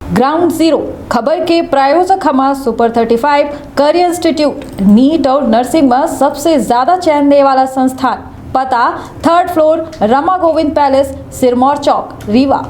Ground zero खबर के प्रायोजक हमारा सुपर 35 करियर इंस्टीट्यूट नीट और नर्सिंग में सबसे ज्यादा चयन देने वाला संस्थान। पता 3rd floor Rama Govind palace, Sirmaur Chowk, Rewa.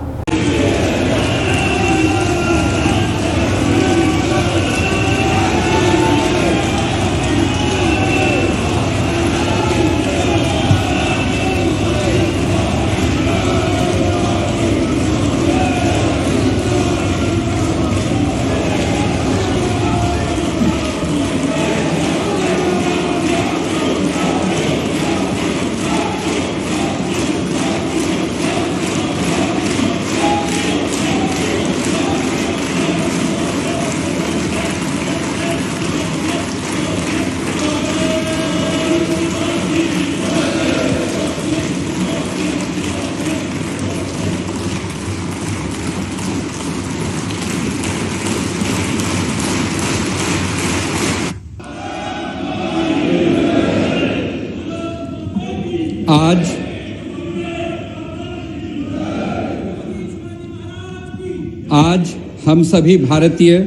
आज हम सभी भारतीय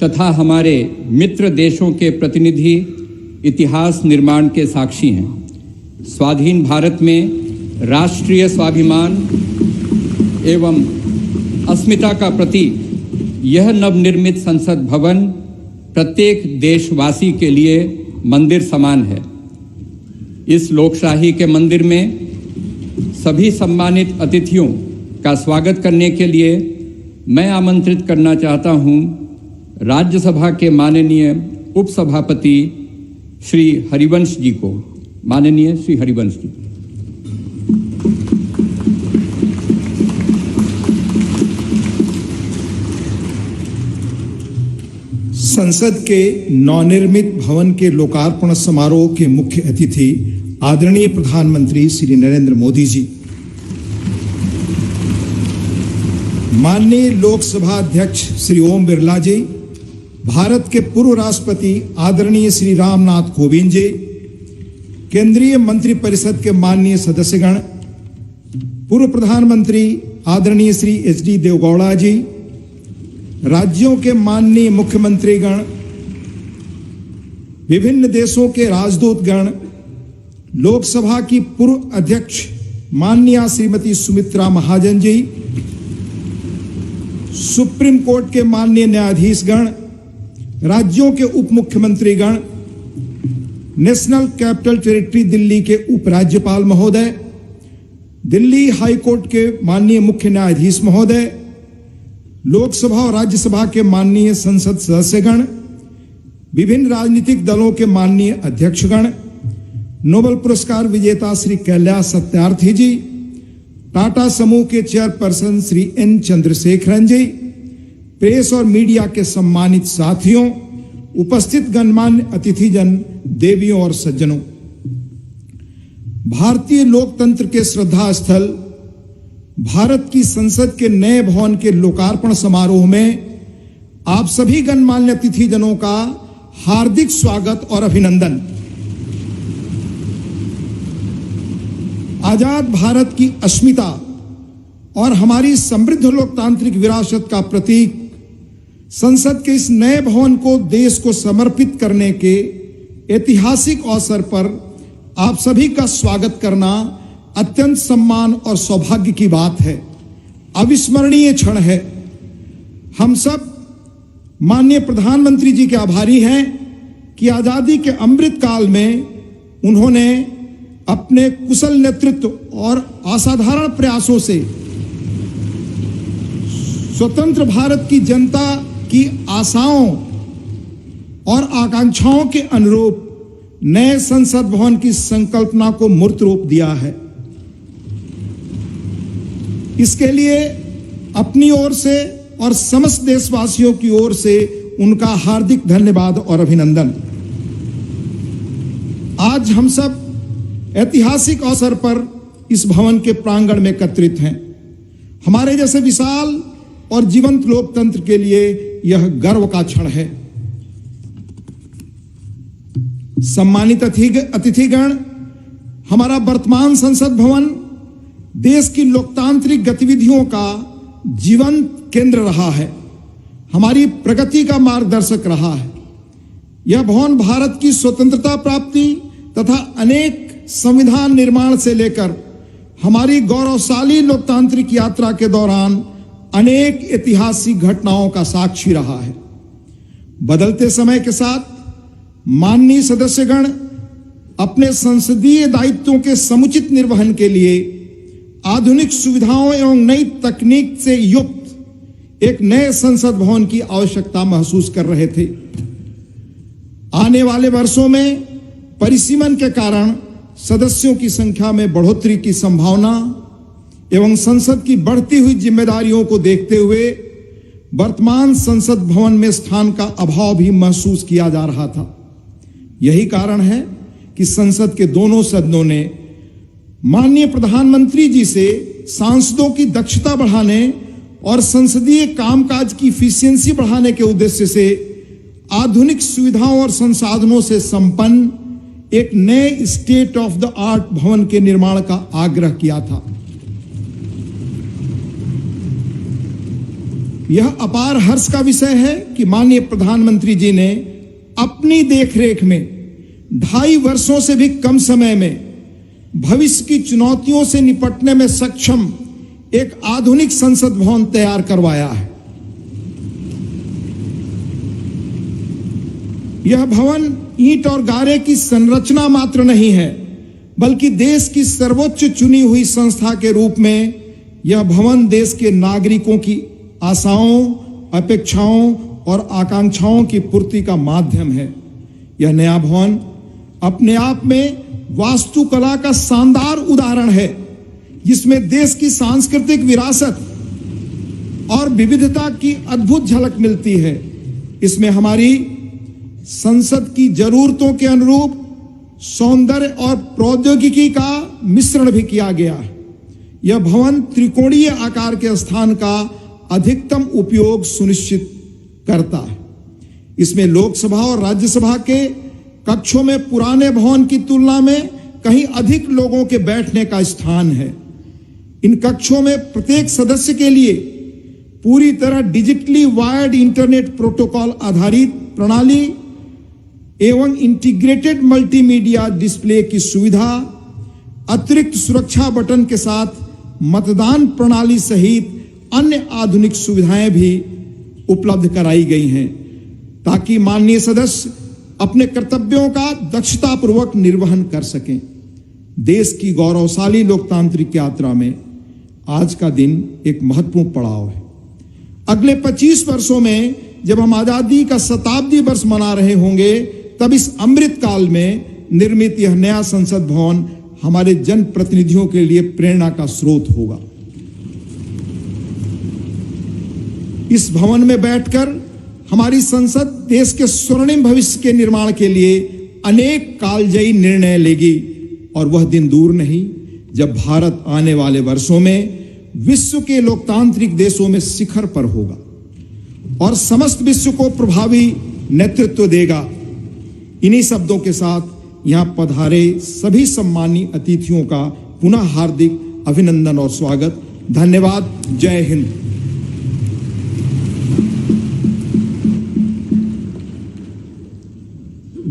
तथा हमारे मित्र देशों के प्रतिनिधि इतिहास निर्माण के साक्षी हैं। स्वाधीन भारत में राष्ट्रीय स्वाभिमान एवं अस्मिता का प्रतीक यह नवनिर्मित संसद भवन प्रत्येक देशवासी के लिए मंदिर समान है। इस लोकशाही के मंदिर में सभी सम्मानित अतिथियों का स्वागत करने के लिए मैं आमंत्रित करना चाहता हूं राज्यसभा के माननीय उपसभापति श्री हरिवंश जी को। माननीय श्री हरिवंश जी। संसद के नवनिर्मित भवन के लोकार्पण समारोह के मुख्य अतिथि आदरणीय प्रधानमंत्री श्री नरेंद्र मोदी जी, माननीय लोकसभा अध्यक्ष श्री ओम बिरला जी, भारत के पूर्व राष्ट्रपति आदरणीय श्री रामनाथ कोविंद जी, केंद्रीय मंत्रिपरिषद के माननीय सदस्यगण, पूर्व प्रधानमंत्री आदरणीय श्री एच.डी. देवेगौड़ा जी, राज्यों के माननीय मुख्यमंत्रीगण, विभिन्न देशों के राजदूतगण, लोकसभा की पूर्व अध्यक्ष माननीय श्रीमती सुमित्रा महाजन जी, सुप्रीम कोर्ट के माननीय न्यायाधीशगण, राज्यों के उप मुख्यमंत्रीगण, नेशनल कैपिटल टेरिटरी दिल्ली के उपराज्यपाल महोदय, दिल्ली हाई कोर्ट के माननीय मुख्य न्यायाधीश महोदय, लोकसभा और राज्यसभा के माननीय संसद सदस्यगण, विभिन्न राजनीतिक दलों के माननीय अध्यक्षगण, नोबेल पुरस्कार विजेता श्री कैलाश सत्यार्थी जी, टाटा समूह के चेयरपर्सन श्री एन चंद्रशेखरन जी, प्रेस और मीडिया के सम्मानित साथियों, उपस्थित गणमान्य अतिथिजन, देवियों और सज्जनों, भारतीय लोकतंत्र के श्रद्धा स्थल भारत की संसद के नए भवन के लोकार्पण समारोह में आप सभी गणमान्य अतिथिजनों का हार्दिक स्वागत और अभिनंदन। आजाद भारत की अस्मिता और हमारी समृद्ध लोकतांत्रिक विरासत का प्रतीक संसद के इस नए भवन को देश को समर्पित करने के ऐतिहासिक अवसर पर आप सभी का स्वागत करना अत्यंत सम्मान और सौभाग्य की बात है, अविस्मरणीय क्षण है। हम सब माननीय प्रधानमंत्री जी के आभारी हैं कि आजादी के अमृत काल में उन्होंने अपने कुशल नेतृत्व और असाधारण प्रयासों से स्वतंत्र भारत की जनता की आशाओं और आकांक्षाओं के अनुरूप नए संसद भवन की संकल्पना को मूर्त रूप दिया है। इसके लिए अपनी ओर से और समस्त देशवासियों की ओर से उनका हार्दिक धन्यवाद और अभिनंदन। आज हम सब ऐतिहासिक अवसर पर इस भवन के प्रांगण में एकत्रित हैं। हमारे जैसे विशाल और जीवंत लोकतंत्र के लिए यह गर्व का क्षण है। सम्मानित अतिथिगण, हमारा वर्तमान संसद भवन देश की लोकतांत्रिक गतिविधियों का जीवंत केंद्र रहा है। हमारी प्रगति का मार्गदर्शक रहा है। यह भवन भारत की स्वतंत्रता प्राप्ति तथा अनेक संविधान निर्माण से लेकर हमारी गौरवशाली लोकतांत्रिक यात्रा के दौरान अनेक ऐतिहासिक घटनाओं का साक्षी रहा है। बदलते समय के साथ माननीय सदस्यगण अपने संसदीय दायित्वों के समुचित निर्वहन के लिए आधुनिक सुविधाओं एवं नई तकनीक से युक्त एक नए संसद भवन की आवश्यकता महसूस कर रहे थे। आने वाले वर्षों में परिसीमन के कारण सदस्यों की संख्या में बढ़ोतरी की संभावना एवं संसद की बढ़ती हुई जिम्मेदारियों को देखते हुए वर्तमान संसद भवन में स्थान का अभाव भी महसूस किया जा रहा था। यही कारण है कि संसद के दोनों सदनों ने माननीय प्रधानमंत्री जी से सांसदों की दक्षता बढ़ाने और संसदीय कामकाज की इफिशियंसी बढ़ाने के उद्देश्य से आधुनिक सुविधाओं और संसाधनों से संपन्न एक नए स्टेट ऑफ द आर्ट भवन के निर्माण का आग्रह किया था। यह अपार हर्ष का विषय है कि माननीय प्रधानमंत्री जी ने अपनी देखरेख में 2.5 वर्षों से भी कम समय में भविष्य की चुनौतियों से निपटने में सक्षम एक आधुनिक संसद भवन तैयार करवाया है। यह भवन ईंट और गारे की संरचना मात्र नहीं है, बल्कि देश की सर्वोच्च चुनी हुई संस्था के रूप में यह भवन देश के नागरिकों की आशाओं, अपेक्षाओं और आकांक्षाओं की पूर्ति का माध्यम है। यह नया भवन अपने आप में वास्तुकला का शानदार उदाहरण है, जिसमें देश की सांस्कृतिक विरासत और विविधता की अद्भुत झलक मिलती है। इसमें हमारी संसद की जरूरतों के अनुरूप सौंदर्य और प्रौद्योगिकी का मिश्रण भी किया गया है। यह भवन त्रिकोणीय आकार के स्थान का अधिकतम उपयोग सुनिश्चित करता है। इसमें लोकसभा और राज्यसभा के कक्षों में पुराने भवन की तुलना में कहीं अधिक लोगों के बैठने का स्थान है। इन कक्षों में प्रत्येक सदस्य के लिए पूरी तरह डिजिटली वायर्ड इंटरनेट प्रोटोकॉल आधारित प्रणाली एवं इंटीग्रेटेड मल्टीमीडिया डिस्प्ले की सुविधा, अतिरिक्त सुरक्षा बटन के साथ मतदान प्रणाली सहित अन्य आधुनिक सुविधाएं भी उपलब्ध कराई गई हैं, ताकि माननीय सदस्य अपने कर्तव्यों का दक्षतापूर्वक निर्वहन कर सकें। देश की गौरवशाली लोकतांत्रिक यात्रा में आज का दिन एक महत्वपूर्ण पड़ाव है। अगले 25 वर्षों में जब हम आजादी का शताब्दी वर्ष मना रहे होंगे, तब इस अमृत काल में निर्मित यह नया संसद भवन हमारे जनप्रतिनिधियों के लिए प्रेरणा का स्रोत होगा। इस भवन में बैठकर हमारी संसद देश के स्वर्णिम भविष्य के निर्माण के लिए अनेक कालजयी निर्णय लेगी, और वह दिन दूर नहीं जब भारत आने वाले वर्षों में विश्व के लोकतांत्रिक देशों में शिखर पर होगा और समस्त विश्व को प्रभावी नेतृत्व देगा। इन्हीं शब्दों के साथ यहां पधारे सभी सम्मानीय अतिथियों का पुनः हार्दिक अभिनंदन और स्वागत। धन्यवाद। जय हिंद।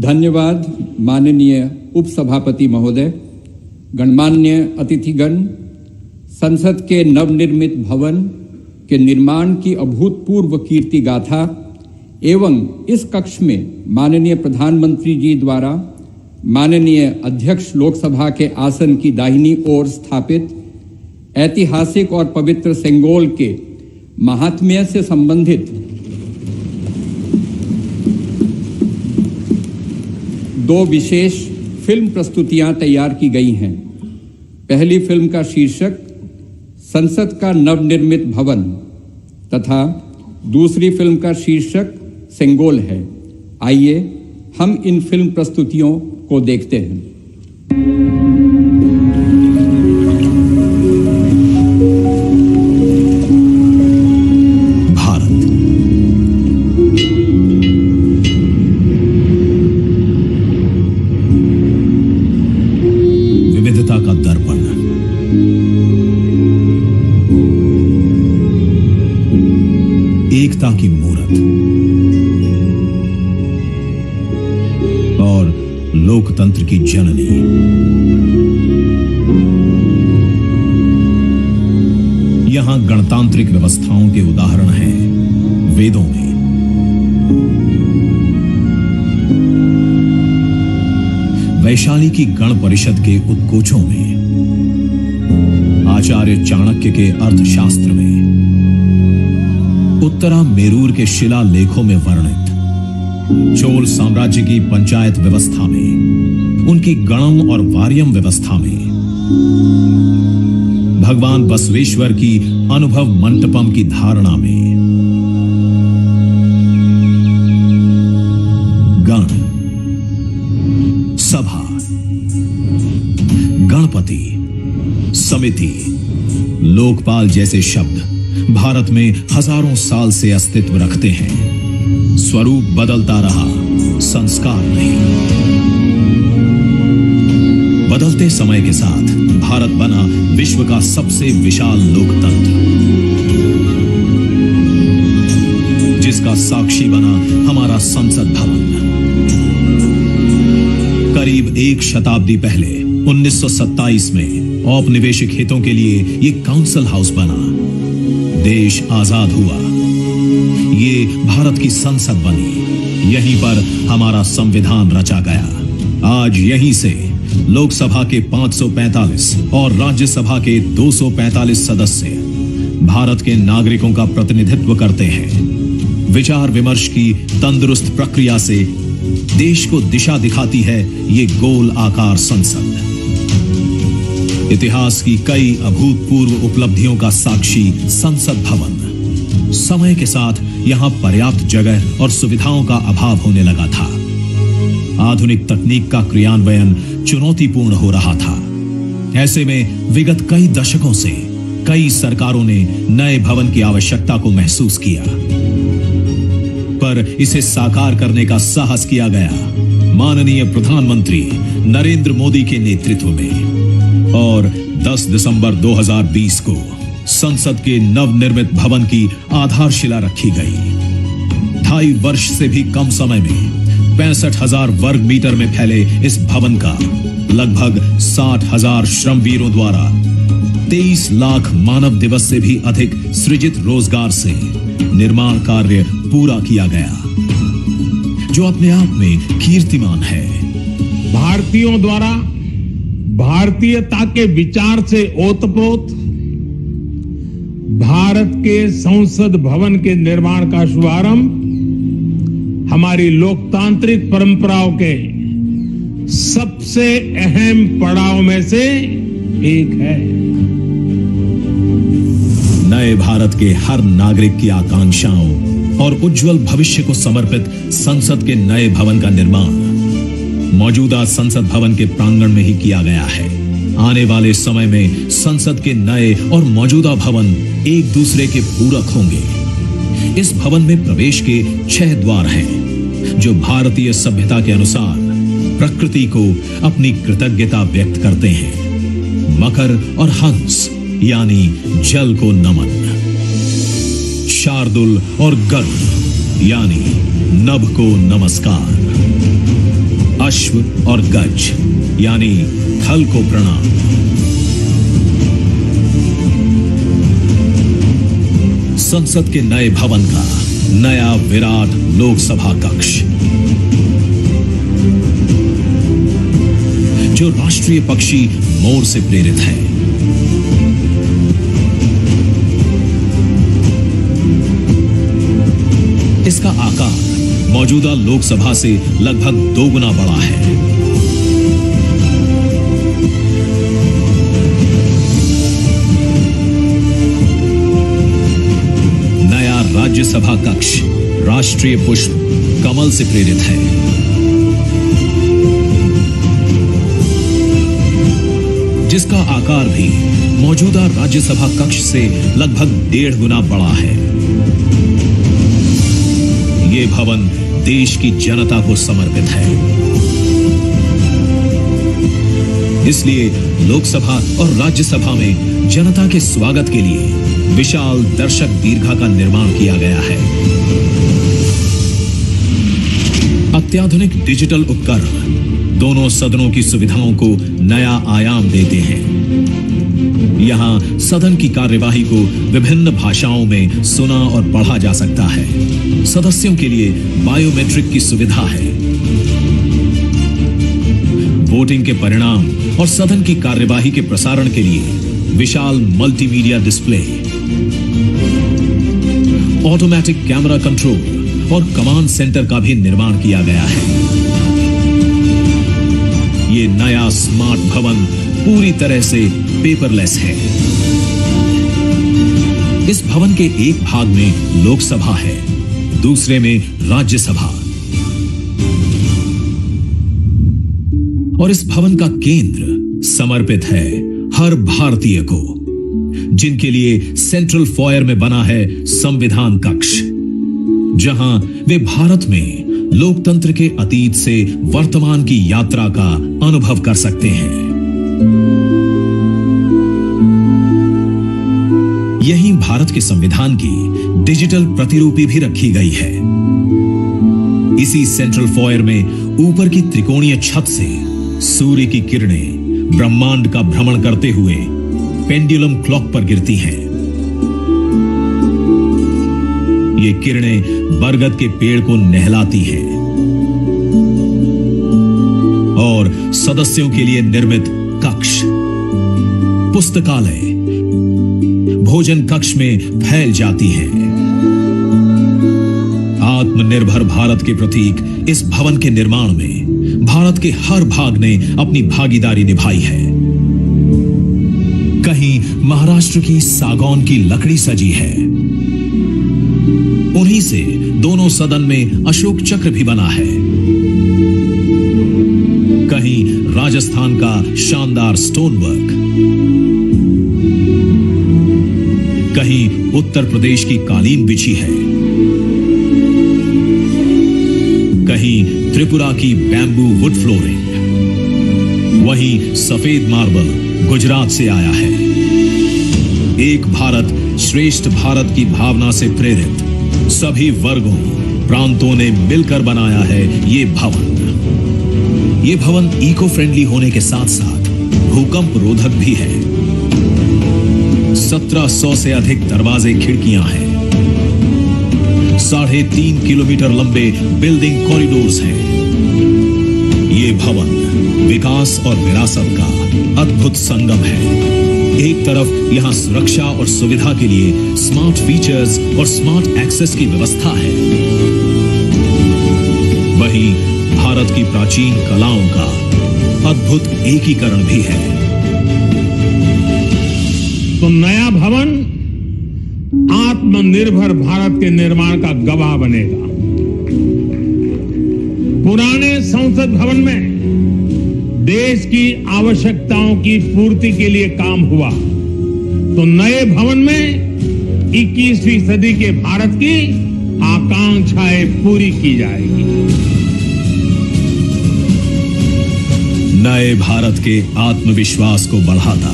धन्यवाद माननीय उपसभापति महोदय, गणमान्य अतिथिगण। संसद के नवनिर्मित भवन के निर्माण की अभूतपूर्व कीर्ति गाथा एवं इस कक्ष में माननीय प्रधानमंत्री जी द्वारा माननीय अध्यक्ष लोकसभा के आसन की दाहिनी ओर स्थापित ऐतिहासिक और पवित्र सेंगोल के महात्म्य से संबंधित 2 विशेष फिल्म प्रस्तुतियां तैयार की गई हैं। पहली फिल्म का शीर्षक संसद का नवनिर्मित भवन तथा दूसरी फिल्म का शीर्षक सेंगोल है। आइए हम इन फिल्म प्रस्तुतियों को देखते हैं। विविधता का दर्पण, एकता की मूरत, की जननी। यहां गणतांत्रिक व्यवस्थाओं के उदाहरण हैं वेदों में। वैशाली की गण परिषद के उत्कोचों में, आचार्य चाणक्य के अर्थशास्त्र में, उत्तरा मेरूर के शिलालेखों में वर्णित चोल साम्राज्य की पंचायत व्यवस्था में, उनकी गणम और वार्यम व्यवस्था में, भगवान बसवेश्वर की अनुभव मंटपम की धारणा में, गण, सभा, गणपति, समिति, लोकपाल जैसे शब्द भारत में हजारों साल से अस्तित्व रखते हैं। स्वरूप बदलता रहा, संस्कार नहीं। बदलते समय के साथ भारत बना विश्व का सबसे विशाल लोकतंत्र, जिसका साक्षी बना हमारा संसद भवन। करीब एक शताब्दी पहले 1927 में औपनिवेशिक हितों के लिए ये काउंसिल हाउस बना। देश आजाद हुआ, ये भारत की संसद बनी। यहीं पर हमारा संविधान रचा गया। आज यहीं से लोकसभा के 545 और राज्यसभा के 245 सदस्य भारत के नागरिकों का प्रतिनिधित्व करते हैं। विचार विमर्श की तंदुरुस्त प्रक्रिया से देश को दिशा दिखाती है ये गोल आकार संसद। इतिहास की कई अभूतपूर्व उपलब्धियों का साक्षी संसद भवन। समय के साथ यहां पर्याप्त जगह और सुविधाओं का अभाव होने लगा था। आधुनिक तकनीक का क्रियान्वयन चुनौतीपूर्ण हो रहा था। ऐसे में विगत कई दशकों से कई सरकारों ने नए भवन की आवश्यकता को महसूस किया, पर इसे साकार करने का साहस किया गया माननीय प्रधानमंत्री नरेंद्र मोदी के नेतृत्व में। और 10 दिसंबर 2020 को संसद के नवनिर्मित भवन की आधारशिला रखी गई। 2.5 वर्ष से भी कम समय में 65,000 वर्ग मीटर में फैले इस भवन का लगभग 60,000 श्रमवीरों द्वारा 23 लाख मानव दिवस से भी अधिक सृजित रोजगार से निर्माण कार्य पूरा किया गया, जो अपने आप में कीर्तिमान है। भारतीयों द्वारा भारतीयता के विचार से ओतप्रोत भारत के संसद भवन के निर्माण का शुभारंभ हमारी लोकतांत्रिक परंपराओं के सबसे अहम पड़ाव में से एक है। नए भारत के हर नागरिक की आकांक्षाओं और उज्जवल भविष्य को समर्पित संसद के नए भवन का निर्माण मौजूदा संसद भवन के प्रांगण में ही किया गया है। आने वाले समय में संसद के नए और मौजूदा भवन एक दूसरे के पूरक होंगे। इस भवन में प्रवेश के 6 द्वार हैं, जो भारतीय सभ्यता के अनुसार प्रकृति को अपनी कृतज्ञता व्यक्त करते हैं। मकर और हंस यानी जल को नमन, शार्दुल और गरुड़ यानी नभ को नमस्कार, अश्व और गज यानी थल को प्रणाम। संसद के नए भवन का नया विराट लोकसभा कक्ष, जो राष्ट्रीय पक्षी मोर से प्रेरित है। इसका आकार मौजूदा लोकसभा से लगभग 2 गुना बड़ा है। नया राज्यसभा कक्ष राष्ट्रीय पुष्प कमल से प्रेरित है। जिसका आकार भी मौजूदा राज्यसभा कक्ष से लगभग 1.5 गुना बड़ा है। ये भवन देश की जनता को समर्पित है। इसलिए लोकसभा और राज्यसभा में जनता के स्वागत के लिए विशाल दर्शक दीर्घा का निर्माण किया गया है। अत्याधुनिक डिजिटल उपकरण दोनों सदनों की सुविधाओं को नया आयाम देते हैं। यहाँ सदन की कार्यवाही को विभिन्न भाषाओं में सुना और पढ़ा जा सकता है। सदस्यों के लिए बायोमेट्रिक की सुविधा है। वोटिंग के परिणाम और सदन की कार्यवाही के प्रसारण के लिए विशाल multimedia display, automatic camera control और कमांड सेंटर का भी निर्माण किया गया है। ये नया स्मार्ट भवन पूरी तरह से पेपरलेस है। इस भवन के एक भाग में लोकसभा है, दूसरे में राज्यसभा। और इस भवन का केंद्र समर्पित है हर भारतीय को, जिनके लिए सेंट्रल फॉयर में बना है संविधान कक्ष, जहां वे भारत में लोकतंत्र के अतीत से वर्तमान की यात्रा का अनुभव कर सकते हैं। यहीं भारत के संविधान की डिजिटल प्रतिरूपी भी रखी गई है। इसी सेंट्रल फॉयर में ऊपर की त्रिकोणीय छत से सूर्य की किरणें ब्रह्मांड का भ्रमण करते हुए पेंडुलम क्लॉक पर गिरती हैं। ये किरणें बरगद के पेड़ को नहलाती हैं और सदस्यों के लिए निर्मित कक्ष, पुस्तकालय, भोजन कक्ष में फैल जाती हैं। आत्मनिर्भर भारत के प्रतीक इस भवन के निर्माण में भारत के हर भाग ने अपनी भागीदारी निभाई है। कहीं महाराष्ट्र की सागौन की लकड़ी सजी है, उन्हीं से दोनों सदन में अशोक चक्र भी बना है। कहीं राजस्थान का शानदार स्टोन वर्क, कहीं उत्तर प्रदेश की कालीन बिछी है, कहीं त्रिपुरा की बैम्बू वुड फ्लोरिंग, वहीं सफेद मार्बल गुजरात से आया है। एक भारत श्रेष्ठ भारत की भावना से प्रेरित सभी वर्गों, प्रांतों ने मिलकर बनाया है ये भवन। ये भवन इको फ्रेंडली होने के साथ साथ भूकंप रोधक भी है। 1700 से अधिक दरवाजे, खिड़कियां हैं। 3.5 किलोमीटर लंबे बिल्डिंग कॉरिडोर्स हैं। ये भवन विकास और विरासत का अद्भुत संगम है। एक तरफ यहां सुरक्षा और सुविधा के लिए स्मार्ट फीचर्स और स्मार्ट एक्सेस की व्यवस्था है, वहीं भारत की प्राचीन कलाओं का अद्भुत एकीकरण भी है। तो नया भवन आत्मनिर्भर भारत के निर्माण का गवाह बनेगा। पुराने संसद भवन में देश की आवश्यकताओं की पूर्ति के लिए काम हुआ, तो नए भवन में 21वीं सदी के भारत की आकांक्षाएं पूरी की जाएगी। नए भारत के आत्मविश्वास को बढ़ाता,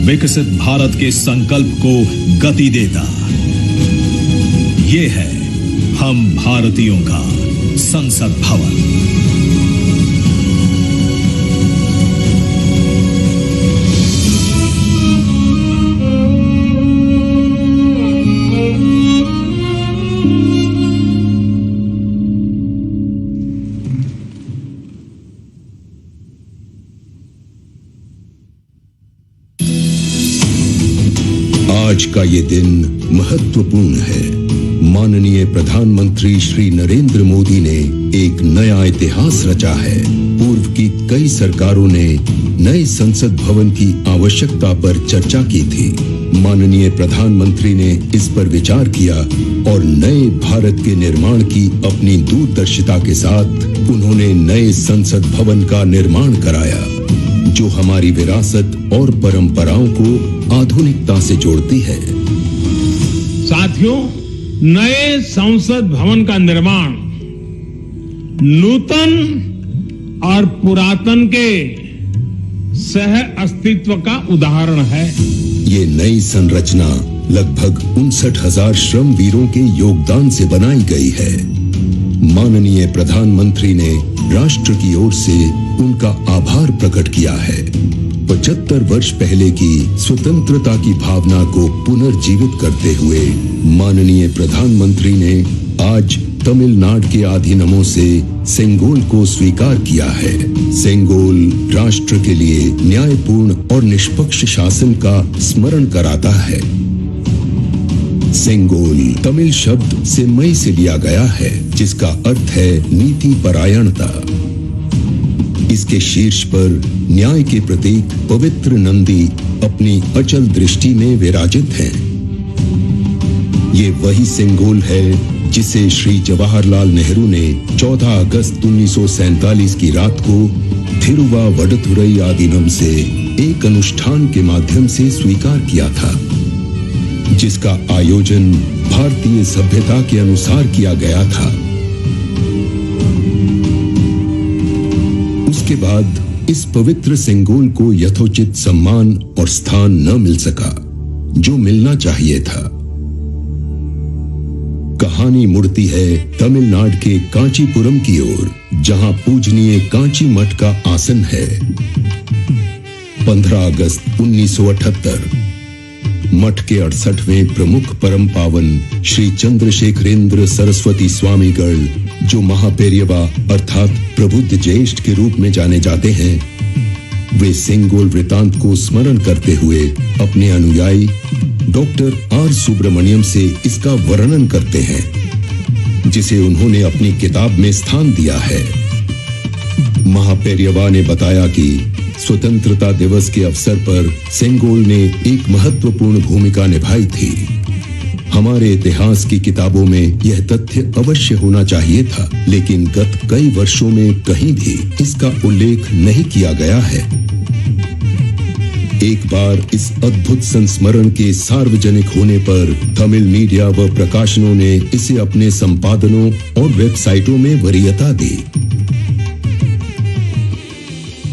विकसित भारत के संकल्प को गति देता, ये है हम भारतीयों का संसद भवन। आज का ये दिन महत्वपूर्ण है। माननीय प्रधानमंत्री श्री नरेंद्र मोदी ने एक नया इतिहास रचा है। पूर्व की कई सरकारों ने नए संसद भवन की आवश्यकता पर चर्चा की थी। माननीय प्रधानमंत्री ने इस पर विचार किया और नए भारत के निर्माण की अपनी दूरदर्शिता के साथ उन्होंने नए संसद भवन का निर्माण कराया, जो हमारी विरासत और परंपराओं को आधुनिकता से जोड़ती है। साथियों, नए संसद भवन का निर्माण नूतन और पुरातन के सह अस्तित्व का उदाहरण है। ये नई संरचना लगभग 59,000 श्रम वीरों के योगदान से बनाई गई है। माननीय प्रधानमंत्री ने राष्ट्र की ओर से उनका आभार प्रकट किया है। 75 वर्ष पहले की स्वतंत्रता की भावना को पुनर्जीवित करते हुए माननीय प्रधानमंत्री ने आज तमिलनाडु के अधीनमों से सेंगोल को स्वीकार किया है। सेंगोल राष्ट्र के लिए न्यायपूर्ण और निष्पक्ष शासन का स्मरण कराता है। सेंगोल तमिल शब्द से मई से लिया गया है, जिसका अर्थ है नीति परायणता। इसके शीर्ष पर न्याय के प्रतीक पवित्र नंदी अपनी अचल दृष्टि में विराजित हैं। ये वही सेंगोल है जिसे श्री जवाहरलाल नेहरू ने 14 अगस्त 1947 की रात को थिरुवावडथुरई आदीनम से एक अनुष्ठान के माध्यम से स्वीकार किया था, जिसका आयोजन भारतीय सभ्यता के अनुसार किया गया था। उसके बाद इस पवित्र सेंगोल को यथोचित सम्मान और स्थान न मिल सका जो मिलना चाहिए था। कहानी मुड़ती है तमिलनाडु के कांचीपुरम की ओर, जहां पूजनीय कांची मठ का आसन है। 15 अगस्त 1978 मठ के 68वें प्रमुख परम पावन श्री चंद्रशेखरेंद्र सरस्वती स्वामीगढ़, जो महापेरियवा अर्थात प्रबुद्ध ज्येष्ठ के रूप में जाने जाते हैं, वे सेंगोल वृतांत को स्मरण करते हुए अपने अनुयायी डॉक्टर आर सुब्रमण्यम से इसका वर्णन करते हैं, जिसे उन्होंने अपनी किताब में स्थान दिया है। महापेरियवा ने बताया कि स्वतंत्रता दिवस के अवसर पर सेंगोल ने एक महत्वपूर्ण भूमिका निभाई थी। हमारे इतिहास की किताबों में यह तथ्य अवश्य होना चाहिए था, लेकिन गत कई वर्षों में कहीं भी इसका उल्लेख नहीं किया गया है। एक बार इस अद्भुत संस्मरण के सार्वजनिक होने पर तमिल मीडिया व प्रकाशनों ने इसे अपने संपादनों और वेबसाइटों में वरीयता दी।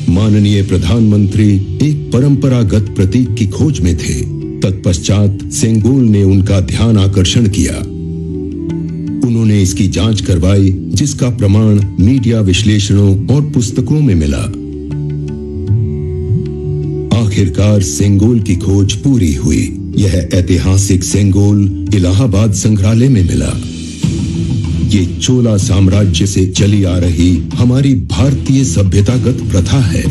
माननीय प्रधानमंत्री एक परंपरागत प्रतीक की खोज में थे। तत्पश्चात सेंगोल ने उनका ध्यान आकर्षण किया। उन्होंने इसकी जांच करवाई, जिसका प्रमाण मीडिया विश्लेषणों और पुस्तकों में मिला। आखिरकार सेंगोल की खोज पूरी हुई। यह ऐतिहासिक सेंगोल इलाहाबाद संग्रहालय में मिला। ये चोला साम्राज्य से चली आ रही हमारी भारतीय सभ्यतागत प्रथा है।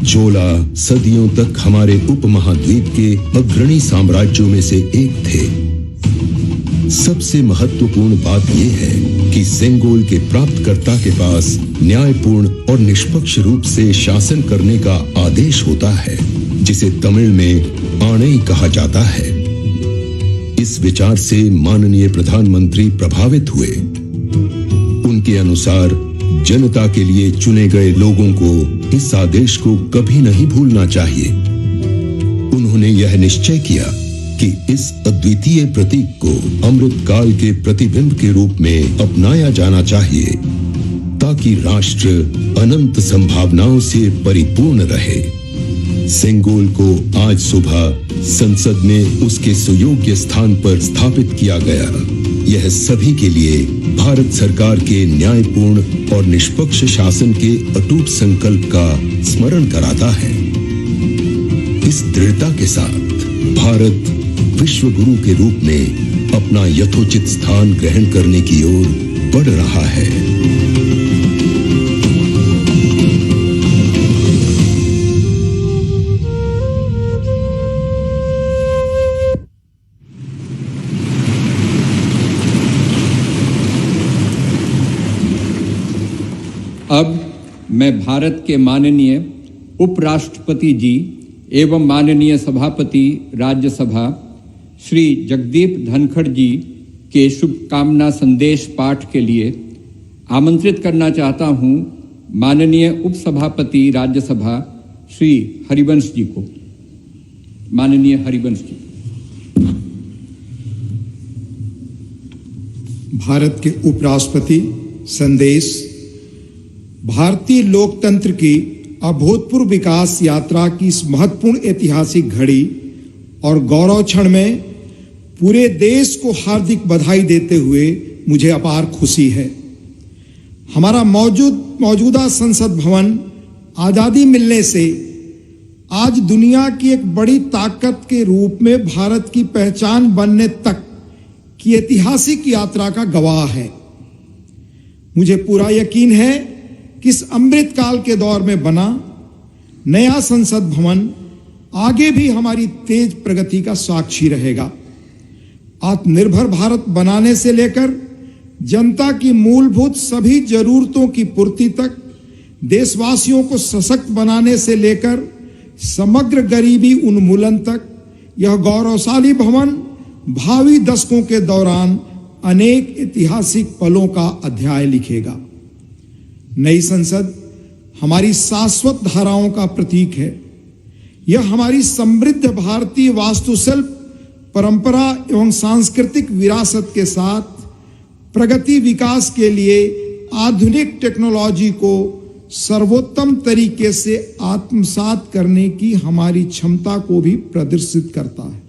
चोला सदियों तक हमारे उपमहाद्वीप के अग्रणी साम्राज्यों में से एक थे। सबसे महत्वपूर्ण बात यह है कि सेंगोल के प्राप्तकर्ता के पास न्यायपूर्ण और निष्पक्ष रूप से शासन करने का आदेश होता है, जिसे तमिल में आणई कहा जाता है। इस विचार से माननीय प्रधानमंत्री प्रभावित हुए। उनके अनुसार जनता के लिए चुने गए लोगों को इस आदेश को कभी नहीं भूलना चाहिए। उन्होंने यह निश्चय किया कि इस अद्वितीय प्रतीक को अमृत काल के प्रतिबिंब के रूप में अपनाया जाना चाहिए, ताकि राष्ट्र अनंत संभावनाओं से परिपूर्ण रहे। सेंगोल को आज सुबह संसद में उसके सुयोग्य स्थान पर स्थापित किया गया। यह सभी के लिए भारत सरकार के न्यायपूर्ण और निष्पक्ष शासन के अटूट संकल्प का स्मरण कराता है। इस दृढ़ता के साथ भारत विश्व गुरु के रूप में अपना यथोचित स्थान ग्रहण करने की ओर बढ़ रहा है। अब मैं भारत के माननीय उपराष्ट्रपति जी एवं माननीय सभापति राज्यसभा श्री जगदीप धनखड़ जी के शुभकामना संदेश पाठ के लिए आमंत्रित करना चाहता हूं माननीय उपसभापति राज्यसभा श्री हरिवंश जी को। माननीय हरिवंश जी। भारत के उपराष्ट्रपति संदेश। भारतीय लोकतंत्र की अभूतपूर्व विकास यात्रा की इस महत्वपूर्ण ऐतिहासिक घड़ी और गौरव क्षण में पूरे देश को हार्दिक बधाई देते हुए मुझे अपार खुशी है। हमारा मौजूदा संसद भवन आजादी मिलने से आज दुनिया की एक बड़ी ताकत के रूप में भारत की पहचान बनने तक की ऐतिहासिक यात्रा का गवाह है। मुझे पूरा यकीन है कि इस अमृत काल के दौर में बना नया संसद भवन आगे भी हमारी तेज प्रगति का साक्षी रहेगा। आत्मनिर्भर भारत बनाने से लेकर जनता की मूलभूत सभी जरूरतों की पूर्ति तक, देशवासियों को सशक्त बनाने से लेकर समग्र गरीबी उन्मूलन तक यह गौरवशाली भवन भावी दशकों के दौरान अनेक ऐतिहासिक पलों का अध्याय लिखेगा। नई संसद हमारी शाश्वत धाराओं का प्रतीक है। यह हमारी समृद्ध भारतीय वास्तुशिल्प, परंपरा एवं सांस्कृतिक विरासत के साथ प्रगति विकास के लिए आधुनिक टेक्नोलॉजी को सर्वोत्तम तरीके से आत्मसात करने की हमारी क्षमता को भी प्रदर्शित करता है।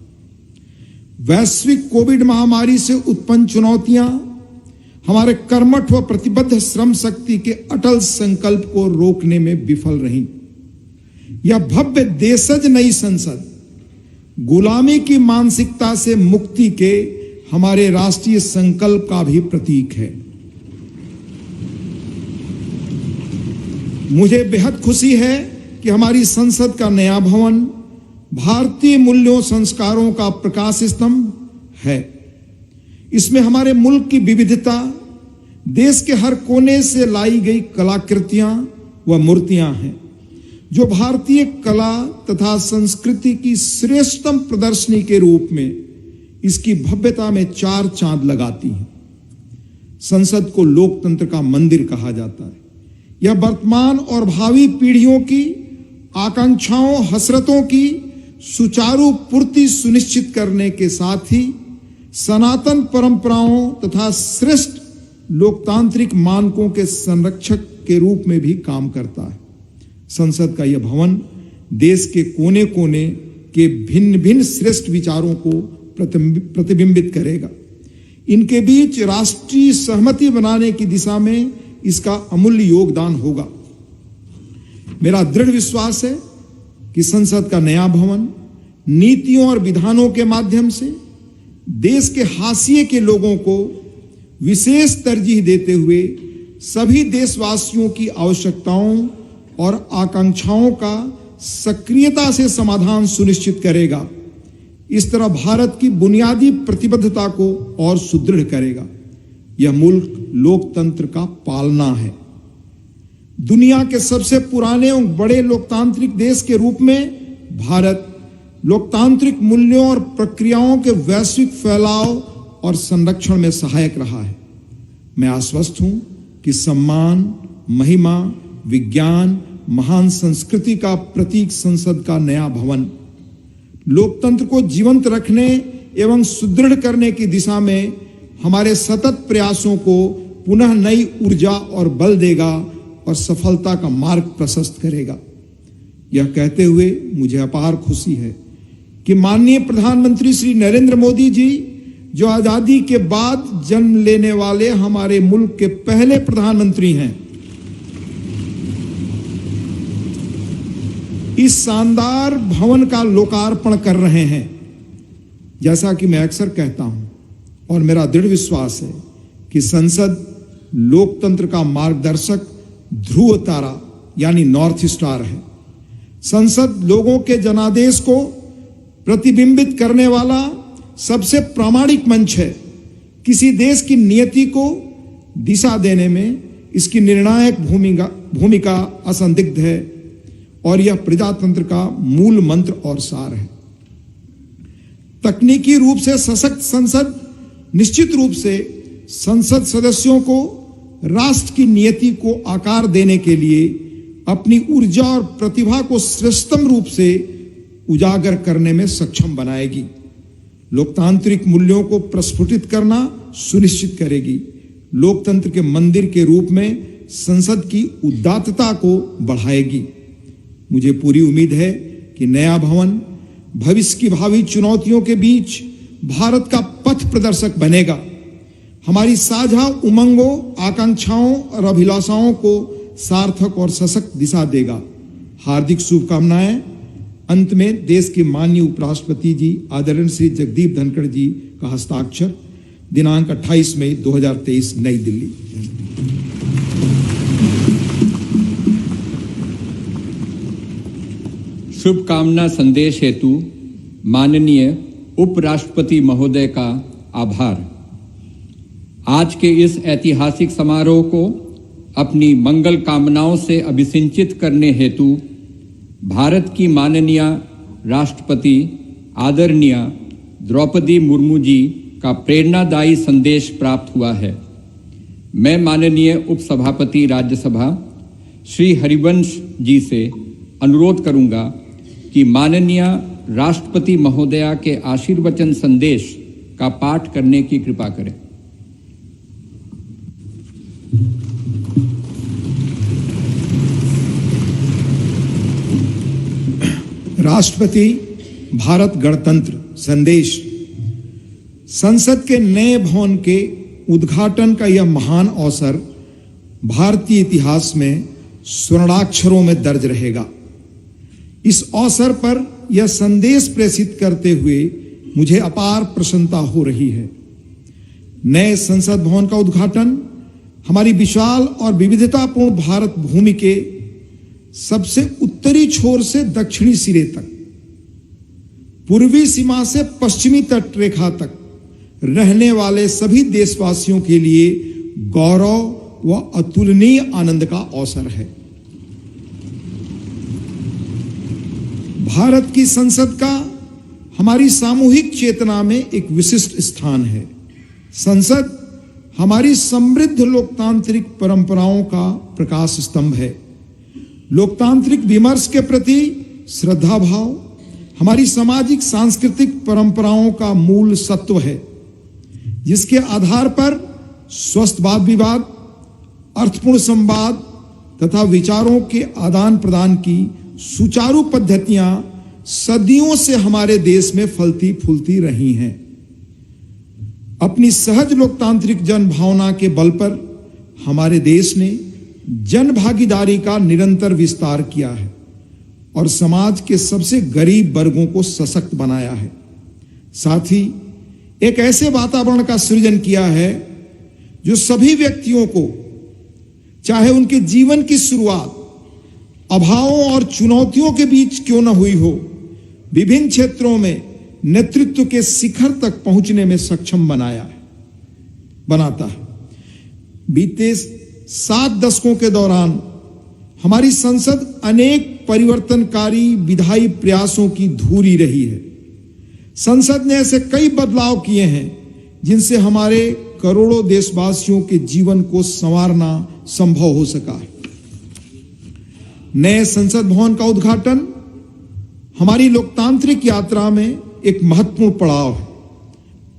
वैश्विक कोविड महामारी से उत्पन्न चुनौतियां हमारे कर्मठ व प्रतिबद्ध श्रम शक्ति के अटल संकल्प को रोकने में विफल रहीं। यह भव्य देशज नई संसद गुलामी की मानसिकता से मुक्ति के हमारे राष्ट्रीय संकल्प का भी प्रतीक है। मुझे बेहद खुशी है कि हमारी संसद का नया भवन भारतीय मूल्यों संस्कारों का प्रकाश स्तंभ है। इसमें हमारे मुल्क की विविधता, देश के हर कोने से लाई गई कलाकृतियां व मूर्तियां हैं, जो भारतीय कला तथा संस्कृति की श्रेष्ठतम प्रदर्शनी के रूप में इसकी भव्यता में चार चांद लगाती हैं। संसद को लोकतंत्र का मंदिर कहा जाता है। यह वर्तमान और भावी पीढ़ियों की आकांक्षाओं, हसरतों की सुचारू पूर्ति सुनिश्चित करने के साथ ही सनातन परंपराओं तथा श्रेष्ठ लोकतांत्रिक मानकों के संरक्षक के रूप में भी काम करता है। संसद का यह भवन देश के कोने कोने के भिन्न भिन्न श्रेष्ठ विचारों को प्रतिबिंबित करेगा। इनके बीच राष्ट्रीय सहमति बनाने की दिशा में इसका अमूल्य योगदान होगा। मेरा दृढ़ विश्वास है कि संसद का नया भवन नीतियों और विधानों के माध्यम से देश के हाशिए के लोगों को विशेष तरजीह देते हुए सभी देशवासियों की आवश्यकताओं और आकांक्षाओं का सक्रियता से समाधान सुनिश्चित करेगा। इस तरह भारत की बुनियादी प्रतिबद्धता को और सुदृढ़ करेगा। यह मुल्क लोकतंत्र का पालना है। दुनिया के सबसे पुराने और बड़े लोकतांत्रिक देश के रूप में भारत लोकतांत्रिक मूल्यों और प्रक्रियाओं के वैश्विक फैलाव और संरक्षण में सहायक रहा है। मैं आश्वस्त हूं कि सम्मान, महिमा, विज्ञान, महान संस्कृति का प्रतीक संसद का नया भवन लोकतंत्र को जीवंत रखने एवं सुदृढ़ करने की दिशा में हमारे सतत प्रयासों को पुनः नई ऊर्जा और बल देगा और सफलता का मार्ग प्रशस्त करेगा। यह कहते हुए मुझे अपार खुशी है कि माननीय प्रधानमंत्री श्री नरेंद्र मोदी जी, जो आजादी के बाद जन्म लेने वाले हमारे मुल्क के पहले प्रधानमंत्री हैं, इस शानदार भवन का लोकार्पण कर रहे हैं। जैसा कि मैं अक्सर कहता हूं और मेरा दृढ़ विश्वास है कि संसद लोकतंत्र का मार्गदर्शक ध्रुव तारा यानी नॉर्थ स्टार है। संसद लोगों के जनादेश को प्रतिबिंबित करने वाला सबसे प्रामाणिक मंच है। किसी देश की नियति को दिशा देने में इसकी निर्णायक भूमिका असंदिग्ध है और यह प्रजातंत्र का मूल मंत्र और सार है। तकनीकी रूप से सशक्त संसद निश्चित रूप से संसद सदस्यों को राष्ट्र की नियति को आकार देने के लिए अपनी ऊर्जा और प्रतिभा को श्रेष्ठतम रूप से उजागर करने में सक्षम बनाएगी। लोकतांत्रिक मूल्यों को प्रस्फुटित करना सुनिश्चित करेगी। लोकतंत्र के मंदिर के रूप में संसद की उदात्तता को बढ़ाएगी। मुझे पूरी उम्मीद है कि नया भवन भविष्य की भावी चुनौतियों के बीच भारत का पथ प्रदर्शक बनेगा। हमारी साझा उमंगों, आकांक्षाओं और अभिलाषाओं को सार्थक और सशक्त दिशा देगा। हार्दिक शुभकामनाएं। अंत में देश के माननीय उपराष्ट्रपति जी आदरणीय श्री जगदीप धनखड़ जी का हस्ताक्षर, दिनांक 28 मई 2023, नई दिल्ली। शुभकामना संदेश हेतु माननीय उपराष्ट्रपति महोदय का आभार। आज के इस ऐतिहासिक समारोह को अपनी मंगल कामनाओं से अभिसिंचित करने हेतु भारत की माननीय राष्ट्रपति आदरणीय द्रौपदी मुर्मू जी का प्रेरणादायी संदेश प्राप्त हुआ है। मैं माननीय उपसभापति राज्यसभा श्री हरिवंश जी से अनुरोध करूंगा कि माननीय राष्ट्रपति महोदया के आशीर्वचन संदेश का पाठ करने की कृपा करें। राष्ट्रपति भारत गणतंत्र संदेश। संसद के नए भवन के उद्घाटन का यह महान अवसर भारतीय इतिहास में स्वर्णाक्षरों में दर्ज रहेगा। इस अवसर पर यह संदेश प्रेषित करते हुए मुझे अपार प्रसन्नता हो रही है। नए संसद भवन का उद्घाटन हमारी विशाल और विविधतापूर्ण भारत भूमि के सबसे उत्तरी छोर से दक्षिणी सिरे तक, पूर्वी सीमा से पश्चिमी तट रेखा तक रहने वाले सभी देशवासियों के लिए गौरव व अतुलनीय आनंद का अवसर है। भारत की संसद का हमारी सामूहिक चेतना में एक विशिष्ट स्थान है। संसद हमारी समृद्ध लोकतांत्रिक परंपराओं का प्रकाश स्तंभ है। लोकतांत्रिक विमर्श के प्रति श्रद्धा भाव हमारी सामाजिक सांस्कृतिक परंपराओं का मूल सत्व है, जिसके आधार पर स्वस्थ वाद विवाद, अर्थपूर्ण संवाद तथा विचारों के आदान प्रदान की सुचारू पद्धतियां सदियों से हमारे देश में फलती फूलती रही हैं। अपनी सहज लोकतांत्रिक जन भावना के बल पर हमारे देश ने जन भागीदारी का निरंतर विस्तार किया है और समाज के सबसे गरीब वर्गों को सशक्त बनाया है। साथ ही एक ऐसे वातावरण का सृजन किया है जो सभी व्यक्तियों को, चाहे उनके जीवन की शुरुआत अभावों और चुनौतियों के बीच क्यों न हुई हो, विभिन्न क्षेत्रों में नेतृत्व के शिखर तक पहुंचने में सक्षम बनाता है। बीते 7 दशकों के दौरान हमारी संसद अनेक परिवर्तनकारी विधायी प्रयासों की धूरी रही है। संसद ने ऐसे कई बदलाव किए हैं जिनसे हमारे करोड़ों देशवासियों के जीवन को संवारना संभव हो सका है। नए संसद भवन का उद्घाटन हमारी लोकतांत्रिक यात्रा में एक महत्वपूर्ण पड़ाव है।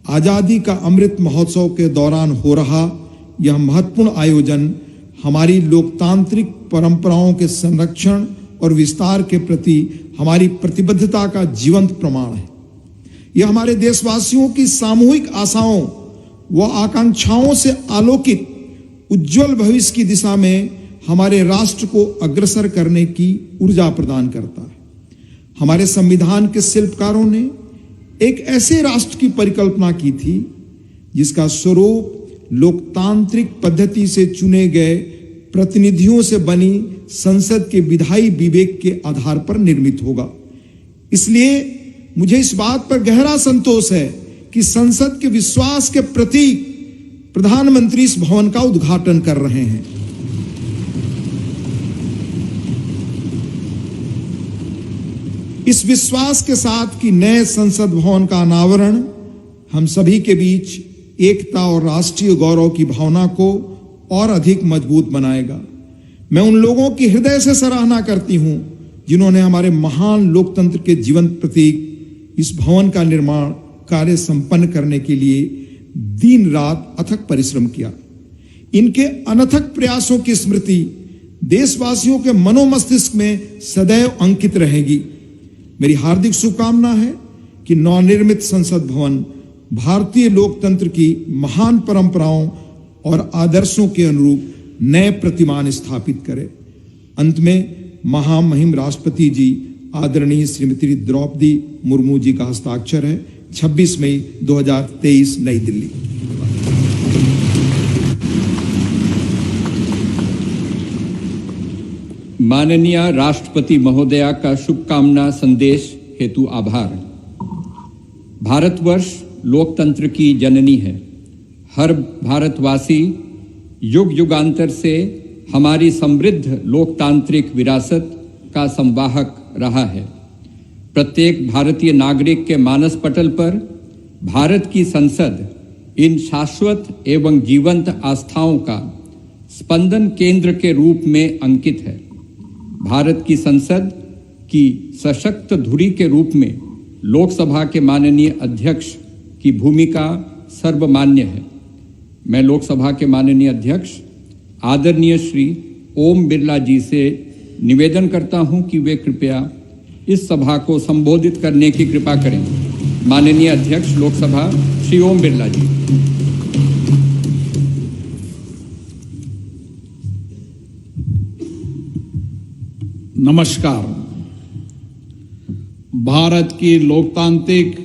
आजादी का अमृत महोत्सव के दौरान हो रहा यह महत्वपूर्ण आयोजन हमारी लोकतांत्रिक परंपराओं के संरक्षण और विस्तार के प्रति हमारी प्रतिबद्धता का जीवंत प्रमाण है। यह हमारे देशवासियों की सामूहिक आशाओं व आकांक्षाओं से आलोकित उज्जवल भविष्य की दिशा में हमारे राष्ट्र को अग्रसर करने की ऊर्जा प्रदान करता है। हमारे संविधान के शिल्पकारों ने एक ऐसे राष्ट्र की परिकल्पना की थी जिसका स्वरूप लोकतांत्रिक पद्धति से चुने गए प्रतिनिधियों से बनी संसद के विधायी विवेक के आधार पर निर्मित होगा। इसलिए मुझे इस बात पर गहरा संतोष है कि संसद के विश्वास के प्रतीक प्रधानमंत्री इस भवन का उद्घाटन कर रहे हैं। इस विश्वास के साथ कि नए संसद भवन का अनावरण हम सभी के बीच एकता और राष्ट्रीय गौरव की भावना को और अधिक मजबूत बनाएगा। मैं उन लोगों की हृदय से सराहना करती हूं जिन्होंने हमारे महान लोकतंत्र के जीवंत प्रतीक इस भवन का निर्माण कार्य संपन्न करने के लिए दिन रात अथक परिश्रम किया। इनके अनथक प्रयासों की स्मृति देशवासियों के मनोमस्तिष्क में सदैव अंकित रहेगी। मेरी हार्दिक शुभकामना है कि नवनिर्मित संसद भवन भारतीय लोकतंत्र की महान परंपराओं और आदर्शों के अनुरूप नए प्रतिमान स्थापित करे। अंत में महामहिम राष्ट्रपति जी आदरणीय श्रीमती द्रौपदी मुर्मू जी का हस्ताक्षर है। 26 मई 2023 नई दिल्ली। माननीय राष्ट्रपति महोदया का शुभकामना संदेश हेतु आभार। भारतवर्ष लोकतंत्र की जननी है। हर भारतवासी युग युगांतर से हमारी समृद्ध लोकतांत्रिक विरासत का संवाहक रहा है। प्रत्येक भारतीय नागरिक के मानस पटल पर भारत की संसद इन शाश्वत एवं जीवंत आस्थाओं का स्पंदन केंद्र के रूप में अंकित है। भारत की संसद की सशक्त धुरी के रूप में लोकसभा के माननीय अध्यक्ष की भूमिका सर्वमान्य है। मैं लोकसभा के माननीय अध्यक्ष आदरणीय श्री ओम बिरला जी से निवेदन करता हूं कि वे कृपया इस सभा को संबोधित करने की कृपा करें। माननीय अध्यक्ष लोकसभा श्री ओम बिरला जी। नमस्कार। भारत की लोकतांत्रिक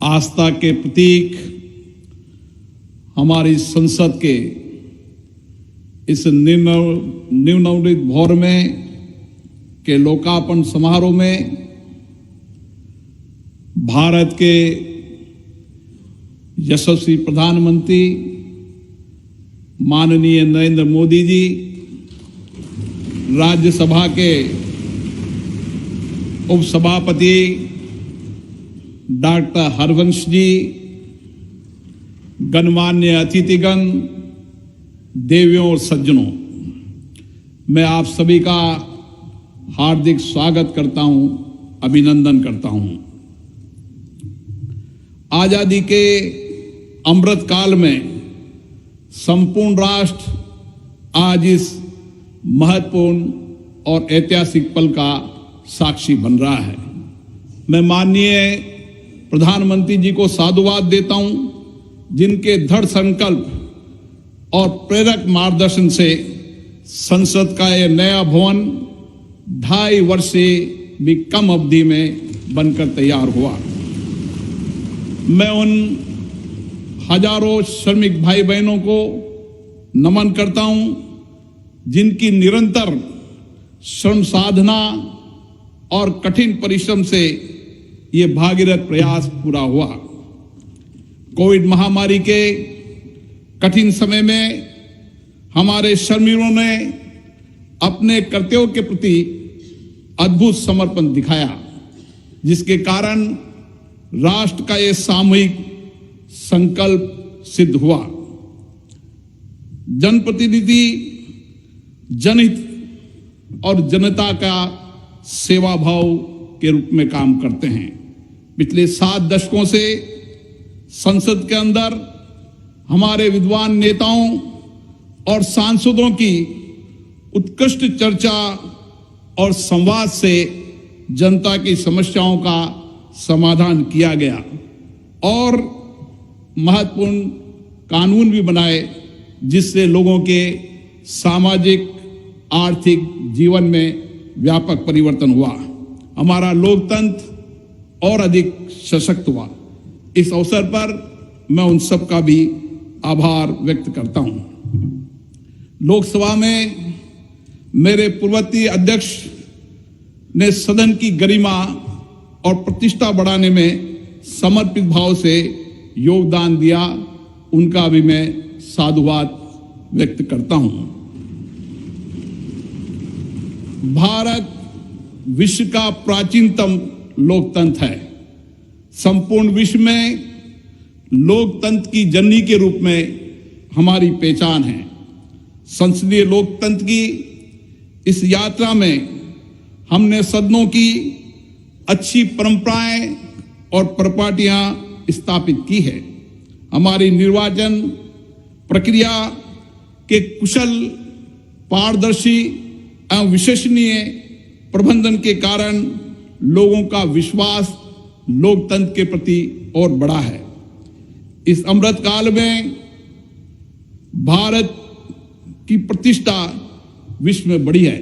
आस्था के प्रतीक हमारी संसद के इस नवनिर्मित भवन में के लोकार्पण समारोह में भारत के यशस्वी प्रधानमंत्री माननीय नरेंद्र मोदी जी, राज्यसभा के उपसभापति डॉक्टर हरवंश जी, गणमान्य अतिथिगण, देवियों और सज्जनों, मैं आप सभी का हार्दिक स्वागत करता हूं, अभिनंदन करता हूं। आजादी के अमृत काल में संपूर्ण राष्ट्र आज इस महत्वपूर्ण और ऐतिहासिक पल का साक्षी बन रहा है। मैं माननीय प्रधानमंत्री जी को साधुवाद देता हूं, जिनके दृढ़ संकल्प और प्रेरक मार्गदर्शन से संसद का यह नया भवन 2.5 वर्ष से भी कम अवधि में बनकर तैयार हुआ। मैं उन हजारों श्रमिक भाई बहनों को नमन करता हूं, जिनकी निरंतर श्रम साधना और कठिन परिश्रम से ये भागीरथ प्रयास पूरा हुआ। कोविड महामारी के कठिन समय में हमारे श्रमिकों ने अपने कर्तव्यों के प्रति अद्भुत समर्पण दिखाया, जिसके कारण राष्ट्र का यह सामूहिक संकल्प सिद्ध हुआ। जनप्रतिनिधि जनहित और जनता का सेवा भाव के रूप में काम करते हैं। पिछले 7 दशकों से संसद के अंदर हमारे विद्वान नेताओं और सांसदों की उत्कृष्ट चर्चा और संवाद से जनता की समस्याओं का समाधान किया गया और महत्वपूर्ण कानून भी बनाए, जिससे लोगों के सामाजिक आर्थिक जीवन में व्यापक परिवर्तन हुआ। हमारा लोकतंत्र और अधिक सशक्त हुआ। इस अवसर पर मैं उन सब का भी आभार व्यक्त करता हूं। लोकसभा में मेरे पूर्ववर्ती अध्यक्ष ने सदन की गरिमा और प्रतिष्ठा बढ़ाने में समर्पित भाव से योगदान दिया, उनका भी मैं साधुवाद व्यक्त करता हूं। भारत विश्व का प्राचीनतम लोकतंत्र है। संपूर्ण विश्व में लोकतंत्र की जननी के रूप में हमारी पहचान है। संसदीय लोकतंत्र की इस यात्रा में हमने सदनों की अच्छी परंपराएं और परिपाटियां स्थापित की है। हमारी निर्वाचन प्रक्रिया के कुशल, पारदर्शी एवं विश्वसनीय प्रबंधन के कारण लोगों का विश्वास लोकतंत्र के प्रति और बढ़ा है। इस अमृत काल में भारत की प्रतिष्ठा विश्व में बढ़ी है,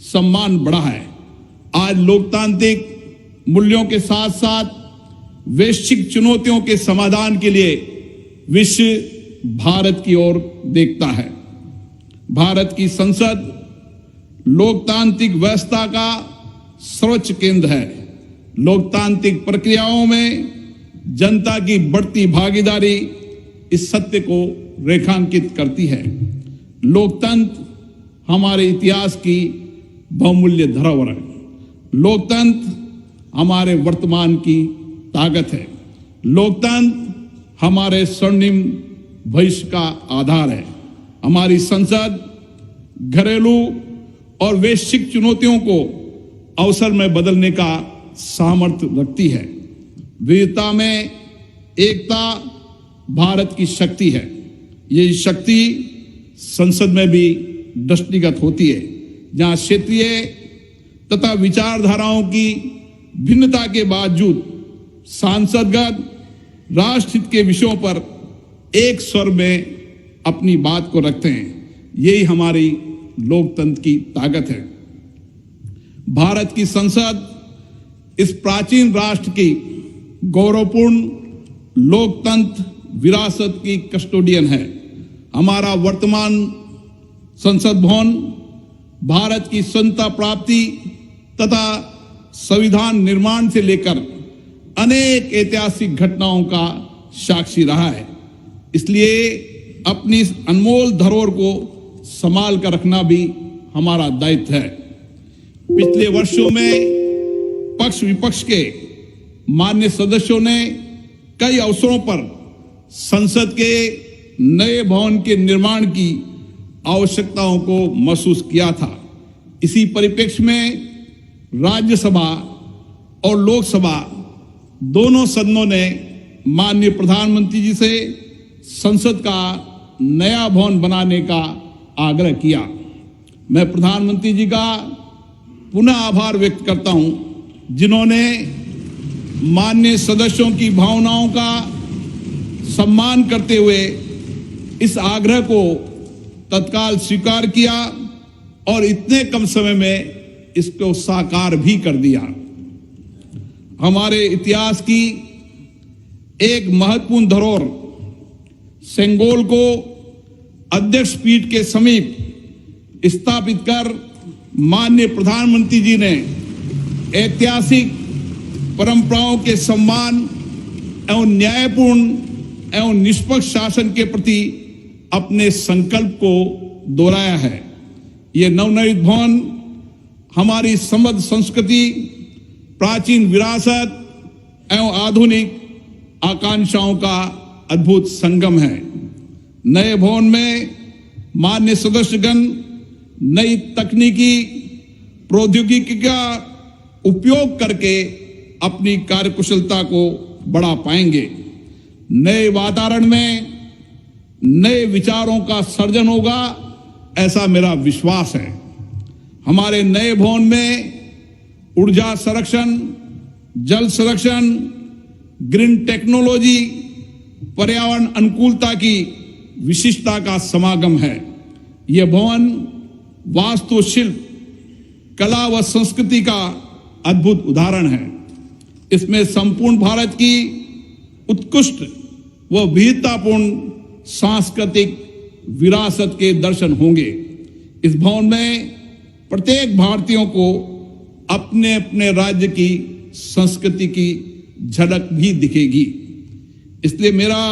सम्मान बढ़ा है। आज लोकतांत्रिक मूल्यों के साथ साथ वैश्विक चुनौतियों के समाधान के लिए विश्व भारत की ओर देखता है। भारत की संसद लोकतांत्रिक व्यवस्था का सर्वोच्च केंद्र है। लोकतांत्रिक प्रक्रियाओं में जनता की बढ़ती भागीदारी इस सत्य को रेखांकित करती है। लोकतंत्र हमारे इतिहास की बहुमूल्य धरोहर है। लोकतंत्र हमारे वर्तमान की ताकत है। लोकतंत्र हमारे स्वर्णिम भविष्य का आधार है। हमारी संसद घरेलू और वैश्विक चुनौतियों को अवसर में बदलने का सामर्थ्य रखती है। विविधता में एकता भारत की शक्ति है। ये शक्ति संसद में भी दृष्टिगत होती है, जहां क्षेत्रीय तथा विचारधाराओं की भिन्नता के बावजूद सांसदगण राष्ट्रहित के विषयों पर एक स्वर में अपनी बात को रखते हैं। यही हमारी लोकतंत्र की ताकत है। भारत की संसद इस प्राचीन राष्ट्र की गौरवपूर्ण लोकतंत्र विरासत की कस्टोडियन है। हमारा वर्तमान संसद भवन भारत की स्वतंत्रता प्राप्ति तथा संविधान निर्माण से लेकर अनेक ऐतिहासिक घटनाओं का साक्षी रहा है। इसलिए अपनी इस अनमोल धरोहर को संभाल कर रखना भी हमारा दायित्व है। पिछले वर्षों में पक्ष विपक्ष के मान्य सदस्यों ने कई अवसरों पर संसद के नए भवन के निर्माण की आवश्यकताओं को महसूस किया था। इसी परिप्रेक्ष्य में राज्यसभा और लोकसभा दोनों सदनों ने माननीय प्रधानमंत्री जी से संसद का नया भवन बनाने का आग्रह किया। मैं प्रधानमंत्री जी का पुनः आभार व्यक्त करता हूं, जिन्होंने माननीय सदस्यों की भावनाओं का सम्मान करते हुए इस आग्रह को तत्काल स्वीकार किया और इतने कम समय में इसको साकार भी कर दिया। हमारे इतिहास की एक महत्वपूर्ण धरोहर सेंगोल को अध्यक्ष पीठ के समीप स्थापित कर माननीय प्रधानमंत्री जी ने ऐतिहासिक परंपराओं के सम्मान एवं न्यायपूर्ण एवं निष्पक्ष शासन के प्रति अपने संकल्प को दोहराया है। ये नवनिर्मित भवन हमारी समृद्ध संस्कृति, प्राचीन विरासत एवं आधुनिक आकांक्षाओं का अद्भुत संगम है। नए भवन में मान्य सदस्यगण नई तकनीकी प्रौद्योगिकी का उपयोग करके अपनी कार्यकुशलता को बढ़ा पाएंगे। नए वातावरण में नए विचारों का सर्जन होगा, ऐसा मेरा विश्वास है। हमारे नए भवन में ऊर्जा संरक्षण, जल संरक्षण, ग्रीन टेक्नोलॉजी, पर्यावरण अनुकूलता की विशिष्टता का समागम है। यह भवन वास्तुशिल्प, कला व संस्कृति का अद्भुत उदाहरण है। इसमें संपूर्ण भारत की उत्कृष्ट व विविधतापूर्ण सांस्कृतिक विरासत के दर्शन होंगे। इस भवन में प्रत्येक भारतीयों को अपने अपने राज्य की संस्कृति की झलक भी दिखेगी। इसलिए मेरा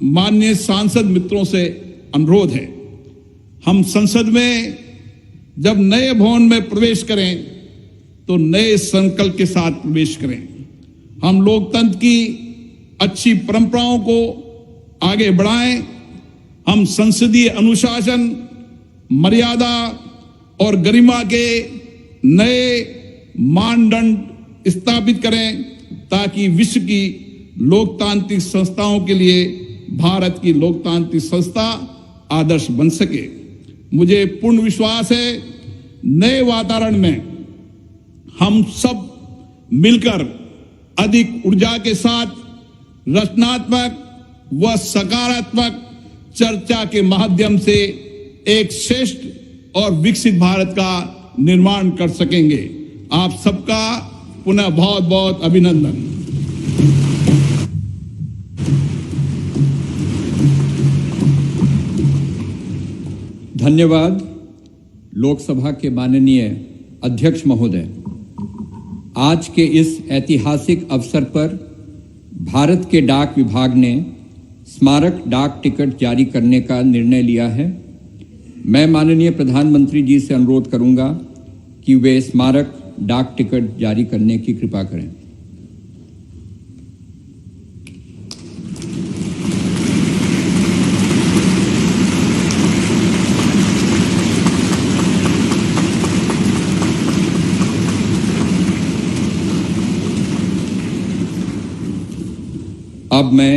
माननीय सांसद मित्रों से अनुरोध है, हम संसद में जब नए भवन में प्रवेश करें तो नए संकल्प के साथ प्रवेश करें। हम लोकतंत्र की अच्छी परंपराओं को आगे बढ़ाएं। हम संसदीय अनुशासन, मर्यादा और गरिमा के नए मानदंड स्थापित करें, ताकि विश्व की लोकतांत्रिक संस्थाओं के लिए भारत की लोकतांत्रिक संस्था आदर्श बन सके। मुझे पूर्ण विश्वास है, नए वातावरण में हम सब मिलकर अधिक ऊर्जा के साथ रचनात्मक व सकारात्मक चर्चा के माध्यम से एक श्रेष्ठ और विकसित भारत का निर्माण कर सकेंगे। आप सबका पुनः बहुत बहुत अभिनंदन। धन्यवाद लोकसभा के माननीय अध्यक्ष महोदय। आज के इस ऐतिहासिक अवसर पर भारत के डाक विभाग ने स्मारक डाक टिकट जारी करने का निर्णय लिया है। मैं माननीय प्रधानमंत्री जी से अनुरोध करूंगा कि वे स्मारक डाक टिकट जारी करने की कृपा करें। अब मैं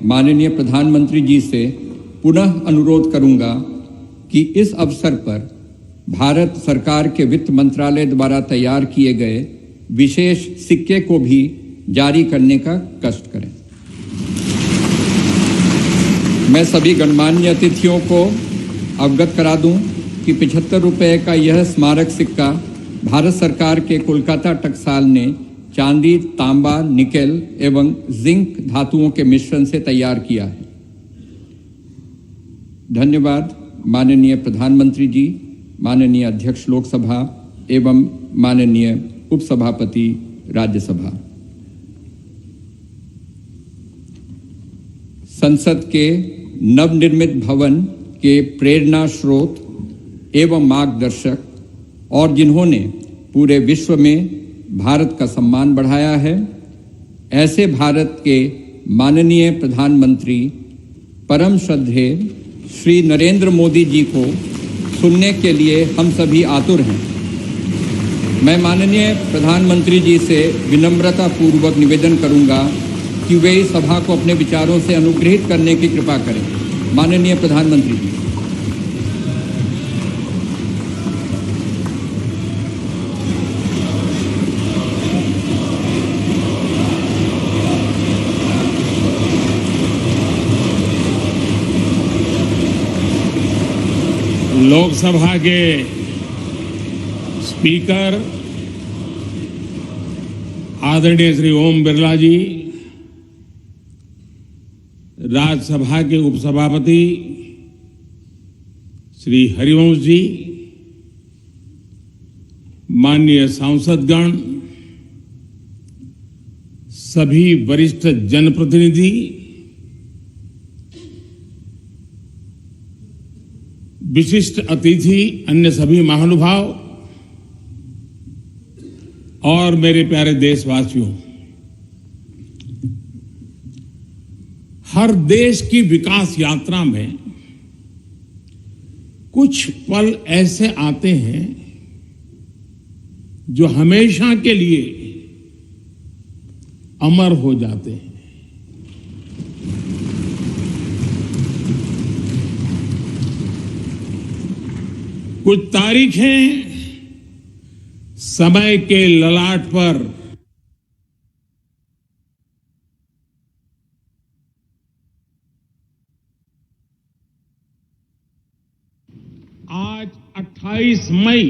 माननीय प्रधानमंत्री जी से पुनः अनुरोध करूंगा कि इस अवसर पर भारत सरकार के वित्त मंत्रालय द्वारा तैयार किए गए विशेष सिक्के को भी जारी करने का कष्ट करें। मैं सभी गणमान्य अतिथियों को अवगत करा दूं कि 75 रुपये का यह स्मारक सिक्का भारत सरकार के कोलकाता टकसाल ने चांदी, तांबा, निकेल एवं जिंक धातुओं के मिश्रण से तैयार किया है। धन्यवाद माननीय प्रधानमंत्री जी, माननीय अध्यक्ष लोकसभा एवं माननीय उपसभापति राज्यसभा। संसद के नवनिर्मित भवन के प्रेरणा स्रोत एवं मार्गदर्शक और जिन्होंने पूरे विश्व में भारत का सम्मान बढ़ाया है, ऐसे भारत के माननीय प्रधानमंत्री परम श्रद्धेय श्री नरेंद्र मोदी जी को सुनने के लिए हम सभी आतुर हैं। मैं माननीय प्रधानमंत्री जी से विनम्रता पूर्वक निवेदन करूंगा कि वे इस सभा को अपने विचारों से अनुग्रहित करने की कृपा करें। माननीय प्रधानमंत्री जी। लोकसभा के स्पीकर आदरणीय श्री ओम बिरला जी, राज्यसभा के उपसभापति श्री हरिवंश जी, माननीय सांसदगण, सभी वरिष्ठ जनप्रतिनिधि, विशिष्ट अतिथि, अन्य सभी महानुभाव और मेरे प्यारे देशवासियों, हर देश की विकास यात्रा में कुछ पल ऐसे आते हैं जो हमेशा के लिए अमर हो जाते हैं। कुछ तारीखें समय के ललाट पर आज 28 मई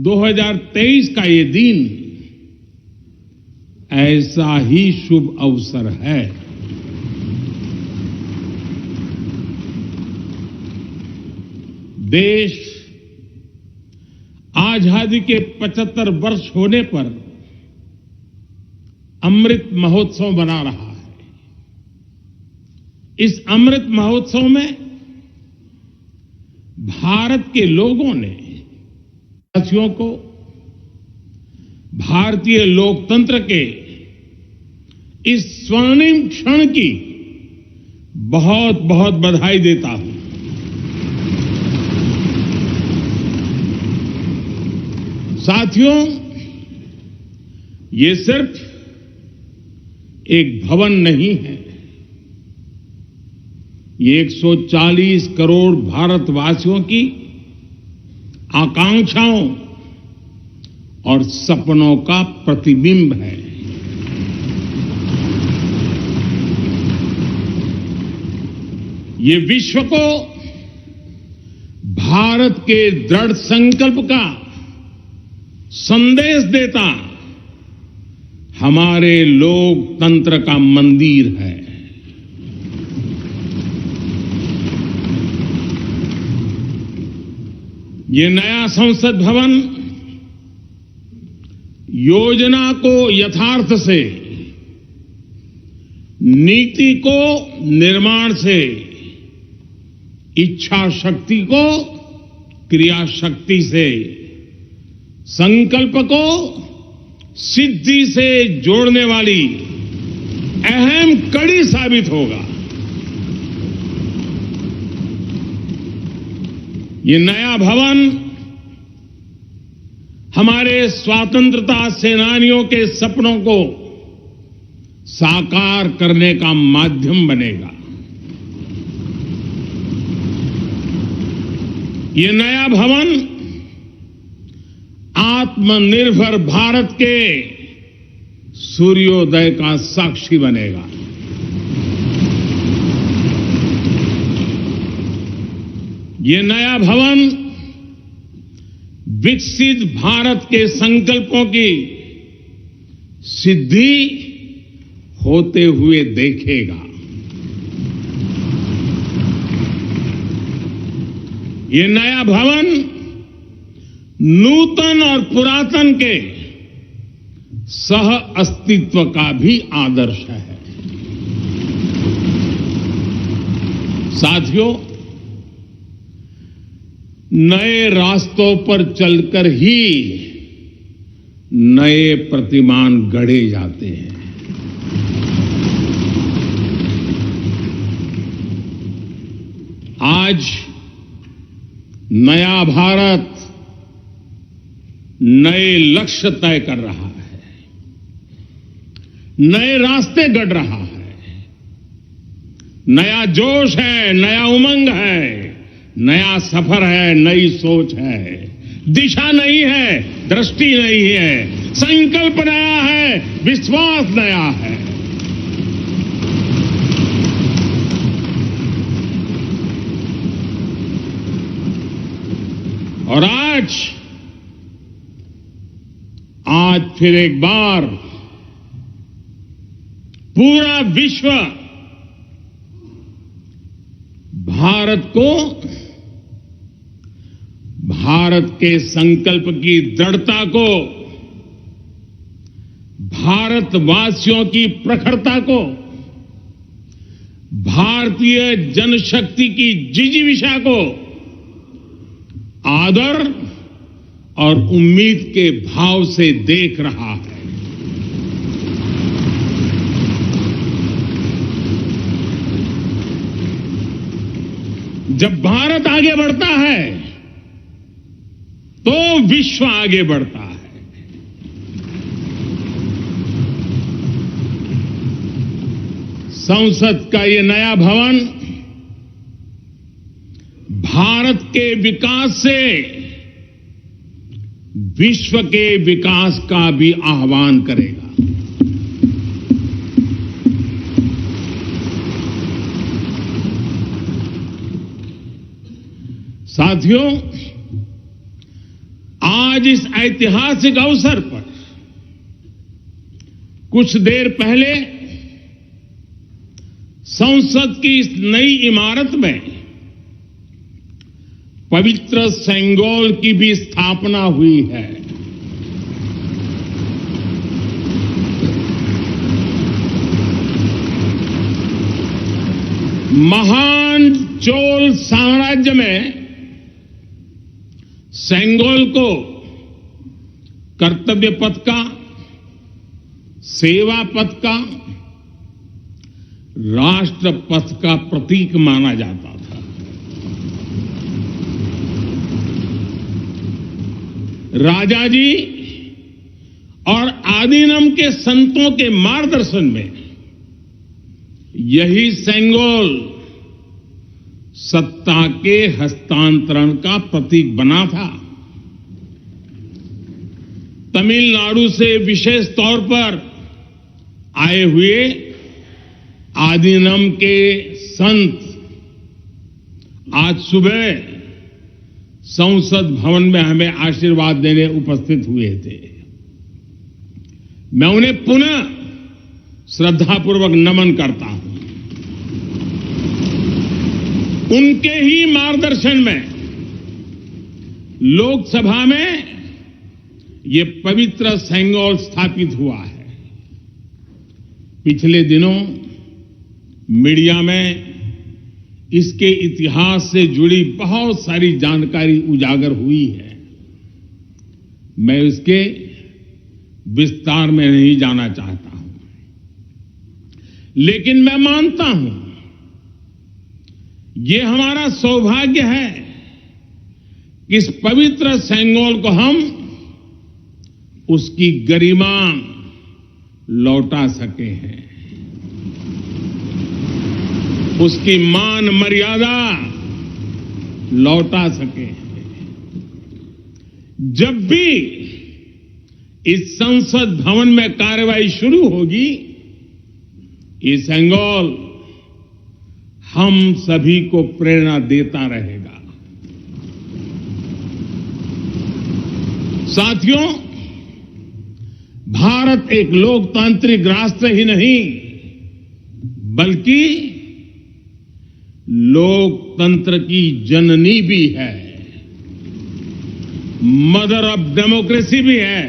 2023 का ये दिन ऐसा ही शुभ अवसर है। देश आजादी के 75 वर्ष होने पर अमृत महोत्सव मना रहा है। इस अमृत महोत्सव में भारत के लोगों ने देशवासियों को भारतीय लोकतंत्र के इस स्वर्णिम क्षण की बहुत बहुत बधाई देता हूं। साथियों, ये सिर्फ एक भवन नहीं है, ये 140 करोड़ भारतवासियों की आकांक्षाओं और सपनों का प्रतिबिंब है। ये विश्व को भारत के दृढ़ संकल्प का संदेश देता हमारे लोकतंत्र का मंदिर है। ये नया संसद भवन योजना को यथार्थ से, नीति को निर्माण से, इच्छा शक्ति को क्रिया शक्ति से, संकल्प को सिद्धि से जोड़ने वाली अहम कड़ी साबित होगा। ये नया भवन हमारे स्वतंत्रता सेनानियों के सपनों को साकार करने का माध्यम बनेगा। ये नया भवन आत्मनिर्भर भारत के सूर्योदय का साक्षी बनेगा। ये नया भवन विकसित भारत के संकल्पों की सिद्धि होते हुए देखेगा। ये नया भवन नूतन और पुरातन के सह अस्तित्व का भी आदर्श है। साथियों, नए रास्तों पर चलकर ही नए प्रतिमान गढ़े जाते हैं। आज नया भारत नए लक्ष्य तय कर रहा है, नए रास्ते गढ़ रहा है। नया जोश है, नया उमंग है, नया सफर है, नई सोच है। दिशा नई है, दृष्टि नई है, संकल्प नया है, विश्वास नया है। और आज फिर एक बार पूरा विश्व भारत को, भारत के संकल्प की दृढ़ता को, भारतवासियों की प्रखरता को, भारतीय जनशक्ति की जिजीविषा को आदर और उम्मीद के भाव से देख रहा है। जब भारत आगे बढ़ता है तो विश्व आगे बढ़ता है। संसद का ये नया भवन भारत के विकास से विश्व के विकास का भी आह्वान करेगा। साथियों, आज इस ऐतिहासिक अवसर पर कुछ देर पहले संसद की इस नई इमारत में पवित्र सेंगोल की भी स्थापना हुई है। महान चोल साम्राज्य में सेंगोल को कर्तव्य पथ का, सेवा पथ का, राष्ट्र पथ का प्रतीक माना जाता था। राजा जी और आदीनम के संतों के मार्गदर्शन में यही सेंगोल सत्ता के हस्तांतरण का प्रतीक बना था। तमिलनाडु से विशेष तौर पर आए हुए आदीनम के संत आज सुबह संसद भवन में हमें आशीर्वाद देने उपस्थित हुए थे। मैं उन्हें पुनः श्रद्धापूर्वक नमन करता हूं। उनके ही मार्गदर्शन में लोकसभा में ये पवित्र सेंगोल स्थापित हुआ है। पिछले दिनों मीडिया में इसके इतिहास से जुड़ी बहुत सारी जानकारी उजागर हुई है। मैं इसके विस्तार में नहीं जाना चाहता हूं, लेकिन मैं मानता हूं ये हमारा सौभाग्य है कि इस पवित्र सेंगोल को हम उसकी गरिमा लौटा सके हैं, उसकी मान मर्यादा लौटा सके हैं। जब भी इस संसद भवन में कार्यवाही शुरू होगी, ये सेंगोल हम सभी को प्रेरणा देता रहेगा। साथियों, भारत एक लोकतांत्रिक राष्ट्र ही नहीं बल्कि लोकतंत्र की जननी भी है, मदर ऑफ डेमोक्रेसी भी है।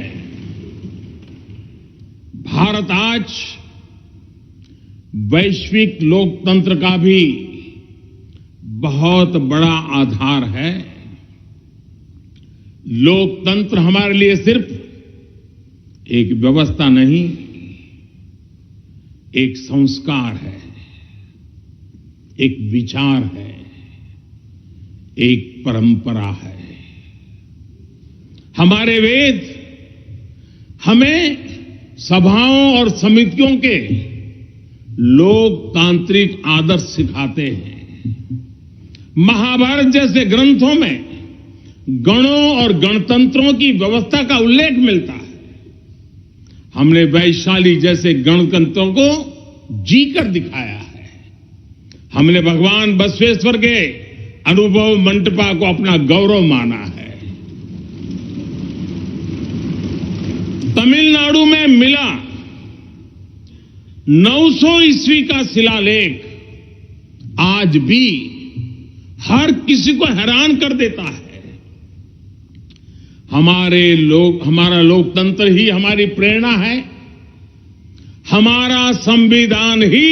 भारत आज वैश्विक लोकतंत्र का भी बहुत बड़ा आधार है। लोकतंत्र हमारे लिए सिर्फ एक व्यवस्था नहीं, एक संस्कार है, एक विचार है, एक परंपरा है। हमारे वेद हमें सभाओं और समितियों के लोकतांत्रिक आदर्श सिखाते हैं। महाभारत जैसे ग्रंथों में गणों और गणतंत्रों की व्यवस्था का उल्लेख मिलता है। हमने वैशाली जैसे गणतंत्रों को जीकर दिखाया है। हमने भगवान बसवेश्वर के अनुभव मंटपा को अपना गौरव माना है। तमिलनाडु में मिला 900 ईस्वी का शिलालेख आज भी हर किसी को हैरान कर देता है। हमारा लोकतंत्र ही हमारी प्रेरणा है। हमारा संविधान ही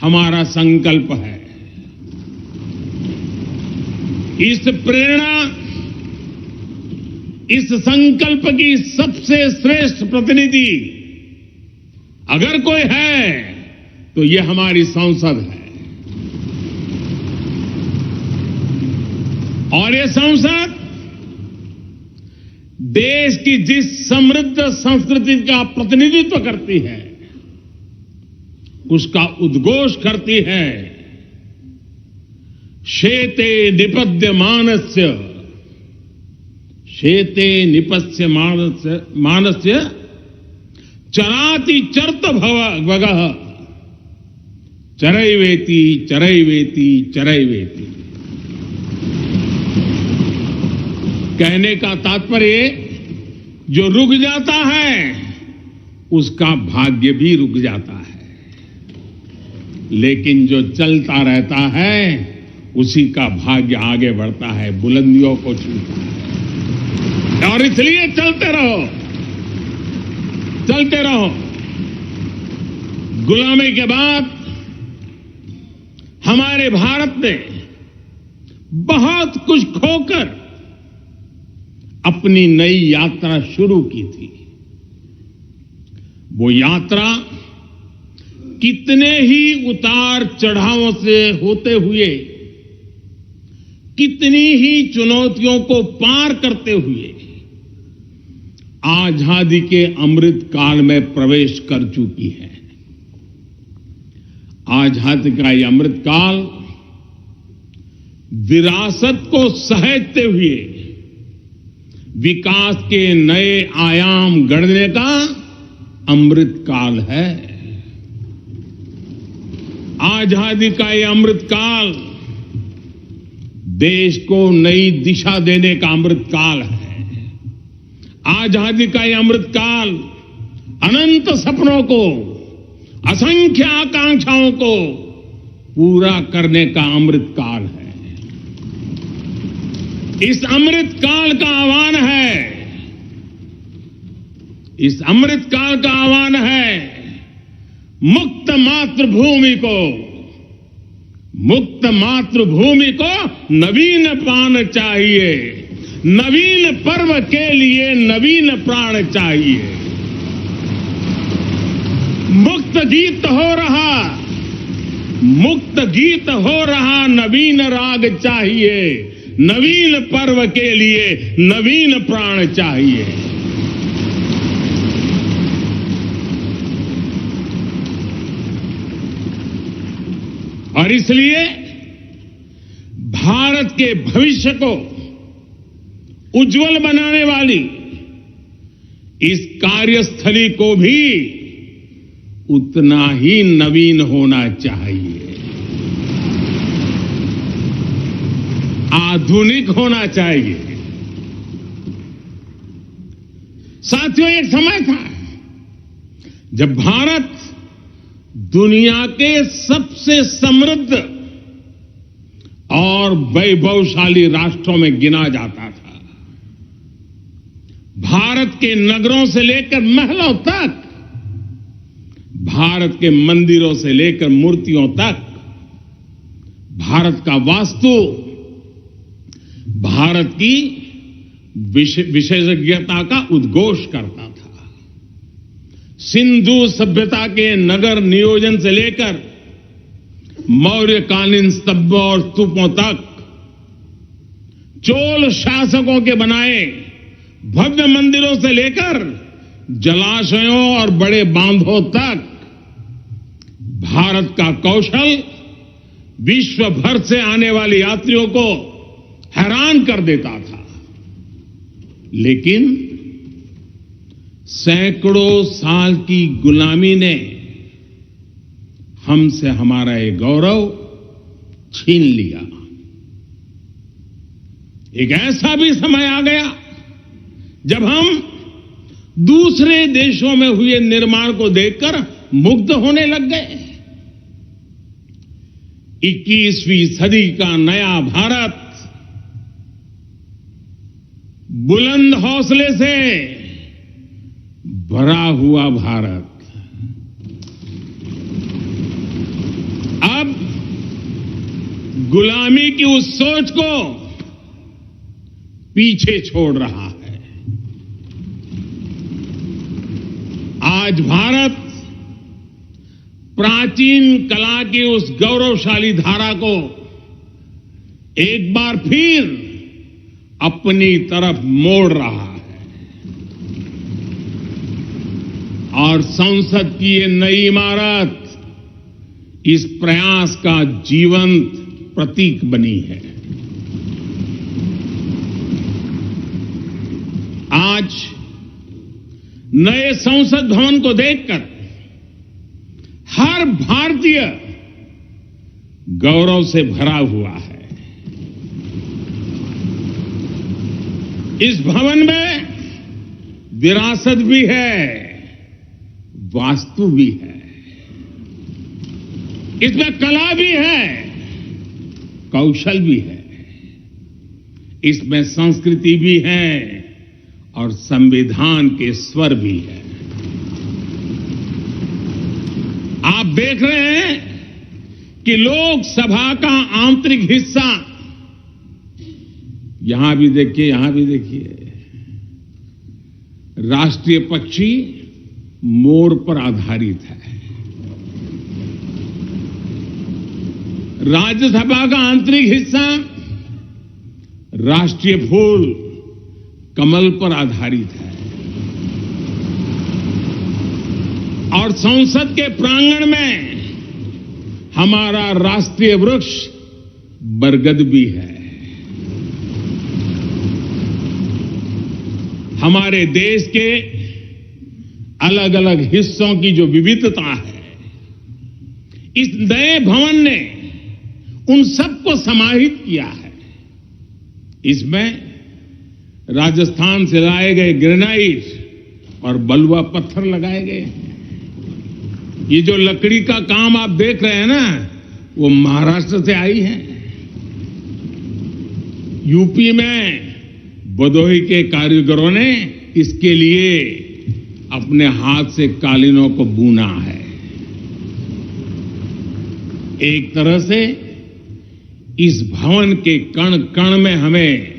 हमारा संकल्प है। इस प्रेरणा, इस संकल्प की सबसे श्रेष्ठ प्रतिनिधि अगर कोई है तो ये हमारी संसद है। और ये संसद देश की जिस समृद्ध संस्कृति का प्रतिनिधित्व करती है, उसका उद्घोष करती है। शेते निपद्यमानस्य, शेते निपस्य मानस्य चराति चर्त भगः, चरैवेति चरैवेति चरैवेति। कहने का तात्पर्य, जो रुक जाता है उसका भाग्य भी रुक जाता है, लेकिन जो चलता रहता है उसी का भाग्य आगे बढ़ता है, बुलंदियों को छूता है। और इसलिए चलते रहो, चलते रहो। गुलामी के बाद हमारे भारत ने बहुत कुछ खोकर अपनी नई यात्रा शुरू की थी। वो यात्रा कितने ही उतार चढ़ावों से होते हुए, कितनी ही चुनौतियों को पार करते हुए आजादी के अमृत काल में प्रवेश कर चुकी है। आजादी का ये अमृत काल विरासत को सहेजते हुए विकास के नए आयाम गढ़ने का अमृत काल है। आजादी का ये अमृत काल देश को नई दिशा देने का अमृत काल है। आजादी का यह अमृत काल अनंत सपनों को, असंख्य आकांक्षाओं को पूरा करने का अमृत काल है। इस अमृत काल का आह्वान है, इस अमृत काल का आह्वान है मुक्त मातृभूमि को, मुक्त मातृभूमि को नवीन प्राण चाहिए, नवीन पर्व के लिए नवीन प्राण चाहिए। मुक्त गीत हो रहा, मुक्त गीत हो रहा नवीन राग चाहिए, नवीन पर्व के लिए नवीन प्राण चाहिए। और इसलिए भारत के भविष्य को उज्जवल बनाने वाली इस कार्यस्थली को भी उतना ही नवीन होना चाहिए, आधुनिक होना चाहिए। साथियों, एक समय था जब भारत दुनिया के सबसे समृद्ध और वैभवशाली राष्ट्रों में गिना जाता था। भारत के नगरों से लेकर महलों तक, भारत के मंदिरों से लेकर मूर्तियों तक, भारत का वास्तु भारत की विशेषज्ञता का उद्घोष करता था। सिंधु सभ्यता के नगर नियोजन से लेकर मौर्यकालीन स्तंभों और स्तूपों तक, चोल शासकों के बनाए भव्य मंदिरों से लेकर जलाशयों और बड़े बांधों तक, भारत का कौशल विश्व भर से आने वाले यात्रियों को हैरान कर देता था। लेकिन सैकड़ों साल की गुलामी ने हमसे हमारा ये गौरव छीन लिया। एक ऐसा भी समय आ गया जब हम दूसरे देशों में हुए निर्माण को देखकर मुग्ध होने लग गए। 21वीं सदी का नया भारत बुलंद हौसले से भरा हुआ भारत अब गुलामी की उस सोच को पीछे छोड़ रहा है। आज भारत प्राचीन कला की उस गौरवशाली धारा को एक बार फिर अपनी तरफ मोड़ रहा है और संसद की ये नई इमारत इस प्रयास का जीवंत प्रतीक बनी है। आज नए संसद भवन को देखकर हर भारतीय गौरव से भरा हुआ है। इस भवन में विरासत भी है, वास्तु भी है, इसमें कला भी है, कौशल भी है, इसमें संस्कृति भी है और संविधान के स्वर भी है। आप देख रहे हैं कि लोकसभा का आंतरिक हिस्सा, यहां भी देखिए, यहां भी देखिए, राष्ट्रीय पक्षी मोर पर आधारित है। राज्यसभा का आंतरिक हिस्सा राष्ट्रीय फूल कमल पर आधारित है और संसद के प्रांगण में हमारा राष्ट्रीय वृक्ष बरगद भी है। हमारे देश के अलग अलग हिस्सों की जो विविधता है, इस नए भवन ने उन सबको समाहित किया है। इसमें राजस्थान से लाए गए ग्रेनाइट और बलुआ पत्थर लगाए गए हैं। ये जो लकड़ी का काम आप देख रहे हैं ना, वो महाराष्ट्र से आई है। यूपी में भदोही के कारीगरों ने इसके लिए अपने हाथ से कालीनों को बुना है। एक तरह से इस भवन के कण कण में हमें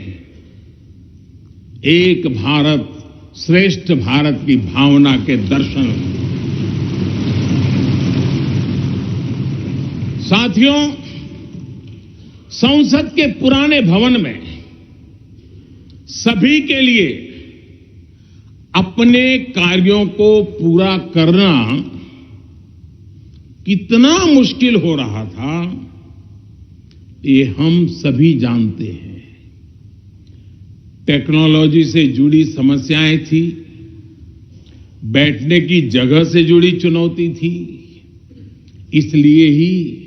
एक भारत श्रेष्ठ भारत की भावना के दर्शन। साथियों, संसद के पुराने भवन में सभी के लिए अपने कार्यों को पूरा करना कितना मुश्किल हो रहा था, ये हम सभी जानते हैं। टेक्नोलॉजी से जुड़ी समस्याएं थी, बैठने की जगह से जुड़ी चुनौती थी। इसलिए ही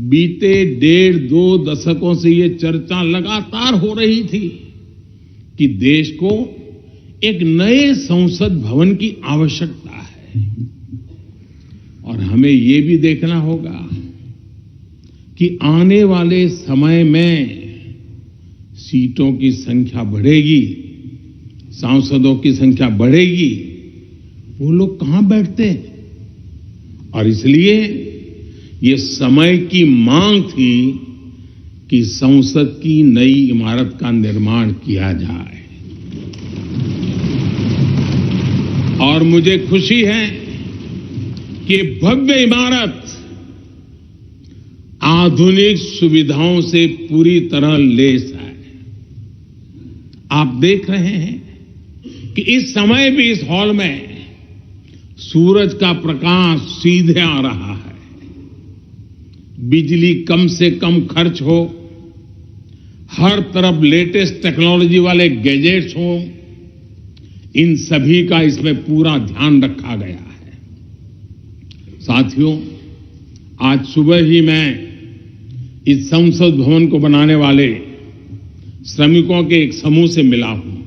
बीते 1.5-2 दशकों से ये चर्चा लगातार हो रही थी कि देश को एक नए संसद भवन की आवश्यकता है। और हमें ये भी देखना होगा कि आने वाले समय में सीटों की संख्या बढ़ेगी, सांसदों की संख्या बढ़ेगी, वो लोग कहां बैठते हैं। और इसलिए ये समय की मांग थी कि संसद की नई इमारत का निर्माण किया जाए। और मुझे खुशी है कि भव्य इमारत आधुनिक सुविधाओं से पूरी तरह लैस है। आप देख रहे हैं कि इस समय भी इस हॉल में सूरज का प्रकाश सीधे आ रहा है। बिजली कम से कम खर्च हो, हर तरफ लेटेस्ट टेक्नोलॉजी वाले गैजेट्स हो, इन सभी का इसमें पूरा ध्यान रखा गया है। साथियों, आज सुबह ही मैं इस संसद भवन को बनाने वाले श्रमिकों के एक समूह से मिला हूं।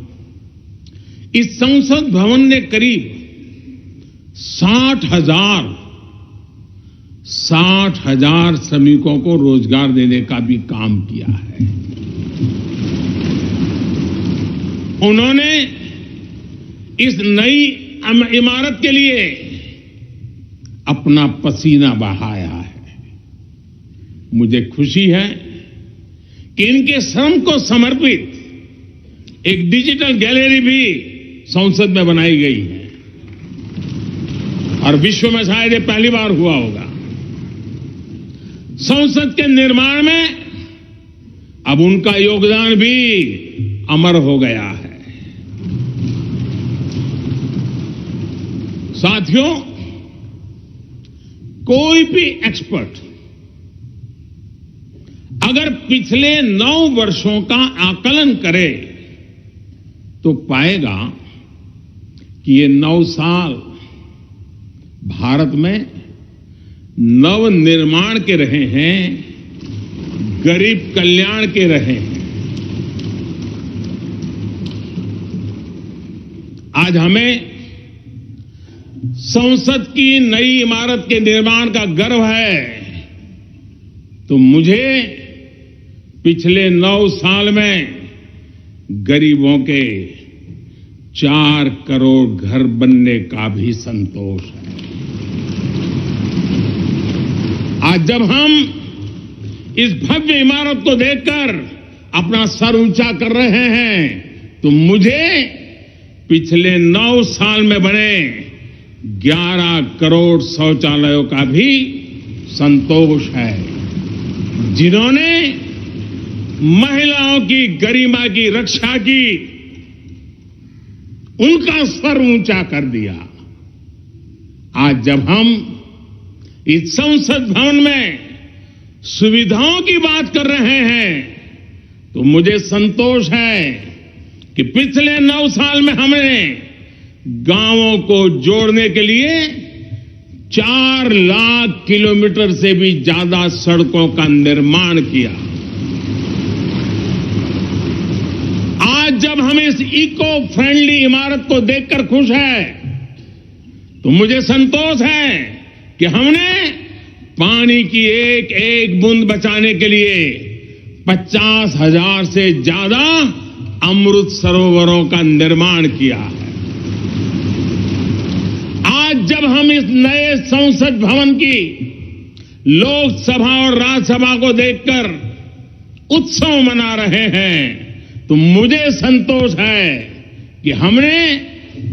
इस संसद भवन ने करीब 60,000 श्रमिकों को रोजगार देने का भी काम किया है। उन्होंने इस नई इमारत के लिए अपना पसीना बहाया है। मुझे खुशी है कि इनके श्रम को समर्पित एक डिजिटल गैलरी भी संसद में बनाई गई है और विश्व में शायद ये पहली बार हुआ होगा। संसद के निर्माण में अब उनका योगदान भी अमर हो गया है। साथियों, कोई भी एक्सपर्ट अगर पिछले 9 वर्षों का आकलन करे तो पाएगा कि ये 9 साल भारत में नव निर्माण के रहे हैं, गरीब कल्याण के रहे हैं। आज हमें संसद की नई इमारत के निर्माण का गर्व है, तो मुझे पिछले 9 साल में गरीबों के 4 करोड़ घर बनने का भी संतोष है। आज जब हम इस भव्य इमारत को देखकर अपना सर ऊंचा कर रहे हैं, तो मुझे पिछले 9 साल में बने 11 करोड़ शौचालयों का भी संतोष है, जिन्होंने महिलाओं की गरिमा की रक्षा की, उनका सर ऊंचा कर दिया। आज जब हम इस संसद भवन में सुविधाओं की बात कर रहे हैं, तो मुझे संतोष है कि पिछले 9 साल में हमने गांवों को जोड़ने के लिए 4 लाख किलोमीटर से भी ज्यादा सड़कों का निर्माण किया। हम इस इको फ्रेंडली इमारत को देखकर खुश हैं, तो मुझे संतोष है कि हमने पानी की एक एक बूंद बचाने के लिए 50,000 से ज्यादा अमृत सरोवरों का निर्माण किया है। आज जब हम इस नए संसद भवन की लोकसभा और राज्यसभा को देखकर उत्सव मना रहे हैं, तो मुझे संतोष है कि हमने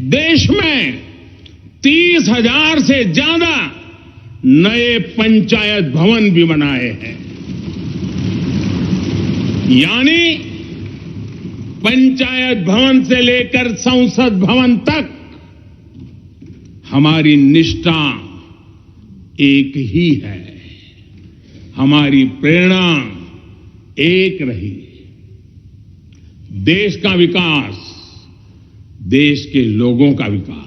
देश में 30,000 से ज्यादा नए पंचायत भवन भी बनाए हैं। यानी पंचायत भवन से लेकर संसद भवन तक हमारी निष्ठा एक ही है, हमारी प्रेरणा एक रही। देश का विकास, देश के लोगों का विकास।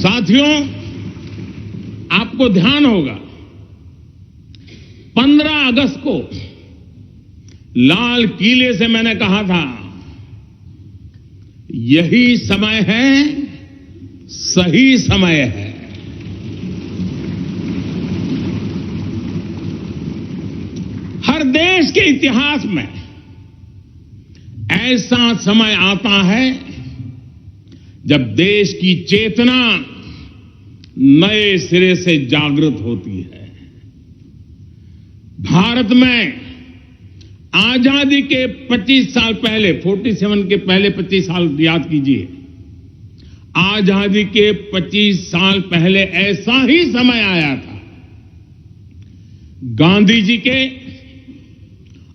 साथियों, आपको ध्यान होगा 15 अगस्त को लाल किले से मैंने कहा था, यही समय है, सही समय है। हर देश के इतिहास में ऐसा समय आता है जब देश की चेतना नए सिरे से जागृत होती है। भारत में आजादी के 25 साल पहले, 47 के पहले 25 साल याद कीजिए, आजादी के 25 साल पहले ऐसा ही समय आया था। गांधी जी के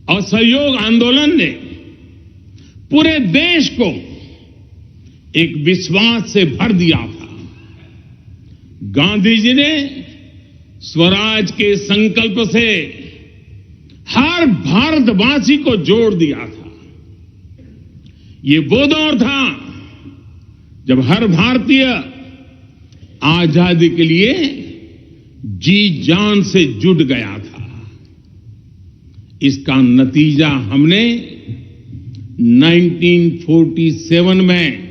असहयोग आंदोलन ने पूरे देश को एक विश्वास से भर दिया था। गांधी जी ने स्वराज के संकल्प से हर भारतवासी को जोड़ दिया था। ये वो दौर था जब हर भारतीय आजादी के लिए जी जान से जुट गया था। इसका नतीजा हमने 1947 में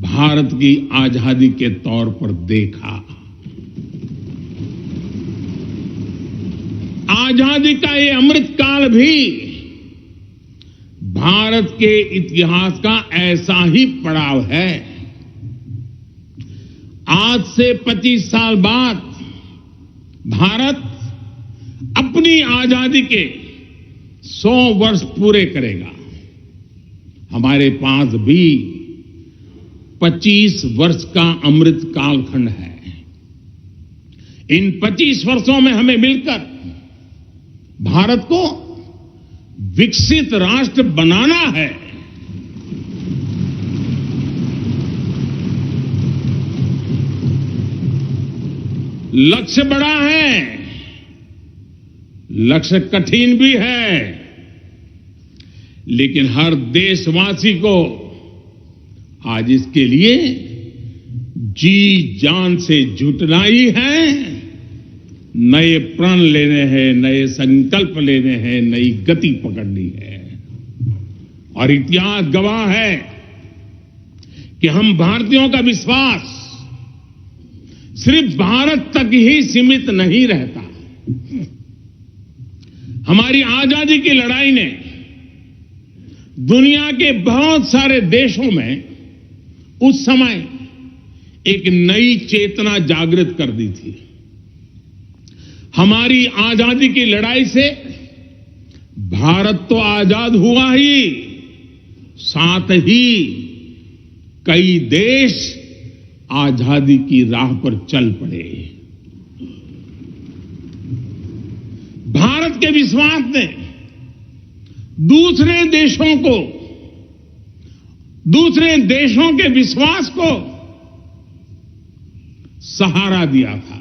भारत की आजादी के तौर पर देखा। आजादी का ये अमृत काल भी भारत के इतिहास का ऐसा ही पड़ाव है। आज से 25 साल बाद भारत अपनी आजादी के 100 वर्ष पूरे करेगा। हमारे पास भी 25 वर्ष का अमृत कालखंड है। इन 25 वर्षों में हमें मिलकर भारत को विकसित राष्ट्र बनाना है। लक्ष्य बड़ा है, लक्ष्य कठिन भी है, लेकिन हर देशवासी को आज इसके लिए जी जान से जुटना ही है। नए प्रण लेने हैं, नए संकल्प लेने हैं, नई गति पकड़नी है। और इतिहास गवाह है कि हम भारतीयों का विश्वास सिर्फ भारत तक ही सीमित नहीं रहता। हमारी आजादी की लड़ाई ने दुनिया के बहुत सारे देशों में उस समय एक नई चेतना जागृत कर दी थी। हमारी आजादी की लड़ाई से भारत तो आजाद हुआ ही, साथ ही कई देश आजादी की राह पर चल पड़े। भारत के विश्वास ने दूसरे देशों के विश्वास को सहारा दिया था।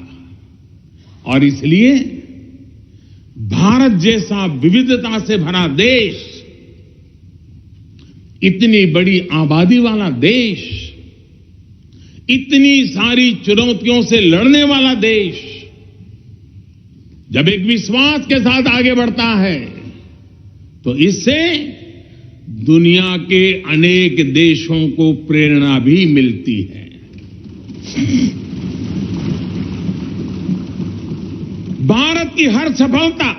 और इसलिए भारत जैसा विविधता से भरा देश, इतनी बड़ी आबादी वाला देश, इतनी सारी चुनौतियों से लड़ने वाला देश जब एक विश्वास के साथ आगे बढ़ता है तो इससे दुनिया के अनेक देशों को प्रेरणा भी मिलती है। भारत की हर सफलता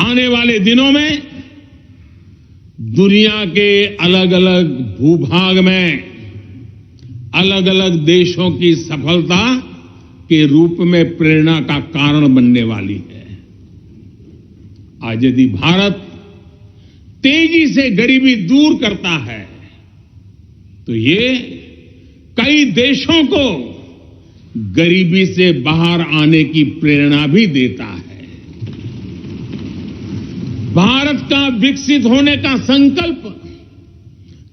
आने वाले दिनों में दुनिया के अलग अलग भूभाग में अलग अलग देशों की सफलता के रूप में प्रेरणा का कारण बनने वाली है। आज यदि भारत तेजी से गरीबी दूर करता है तो ये कई देशों को गरीबी से बाहर आने की प्रेरणा भी देता है। भारत का विकसित होने का संकल्प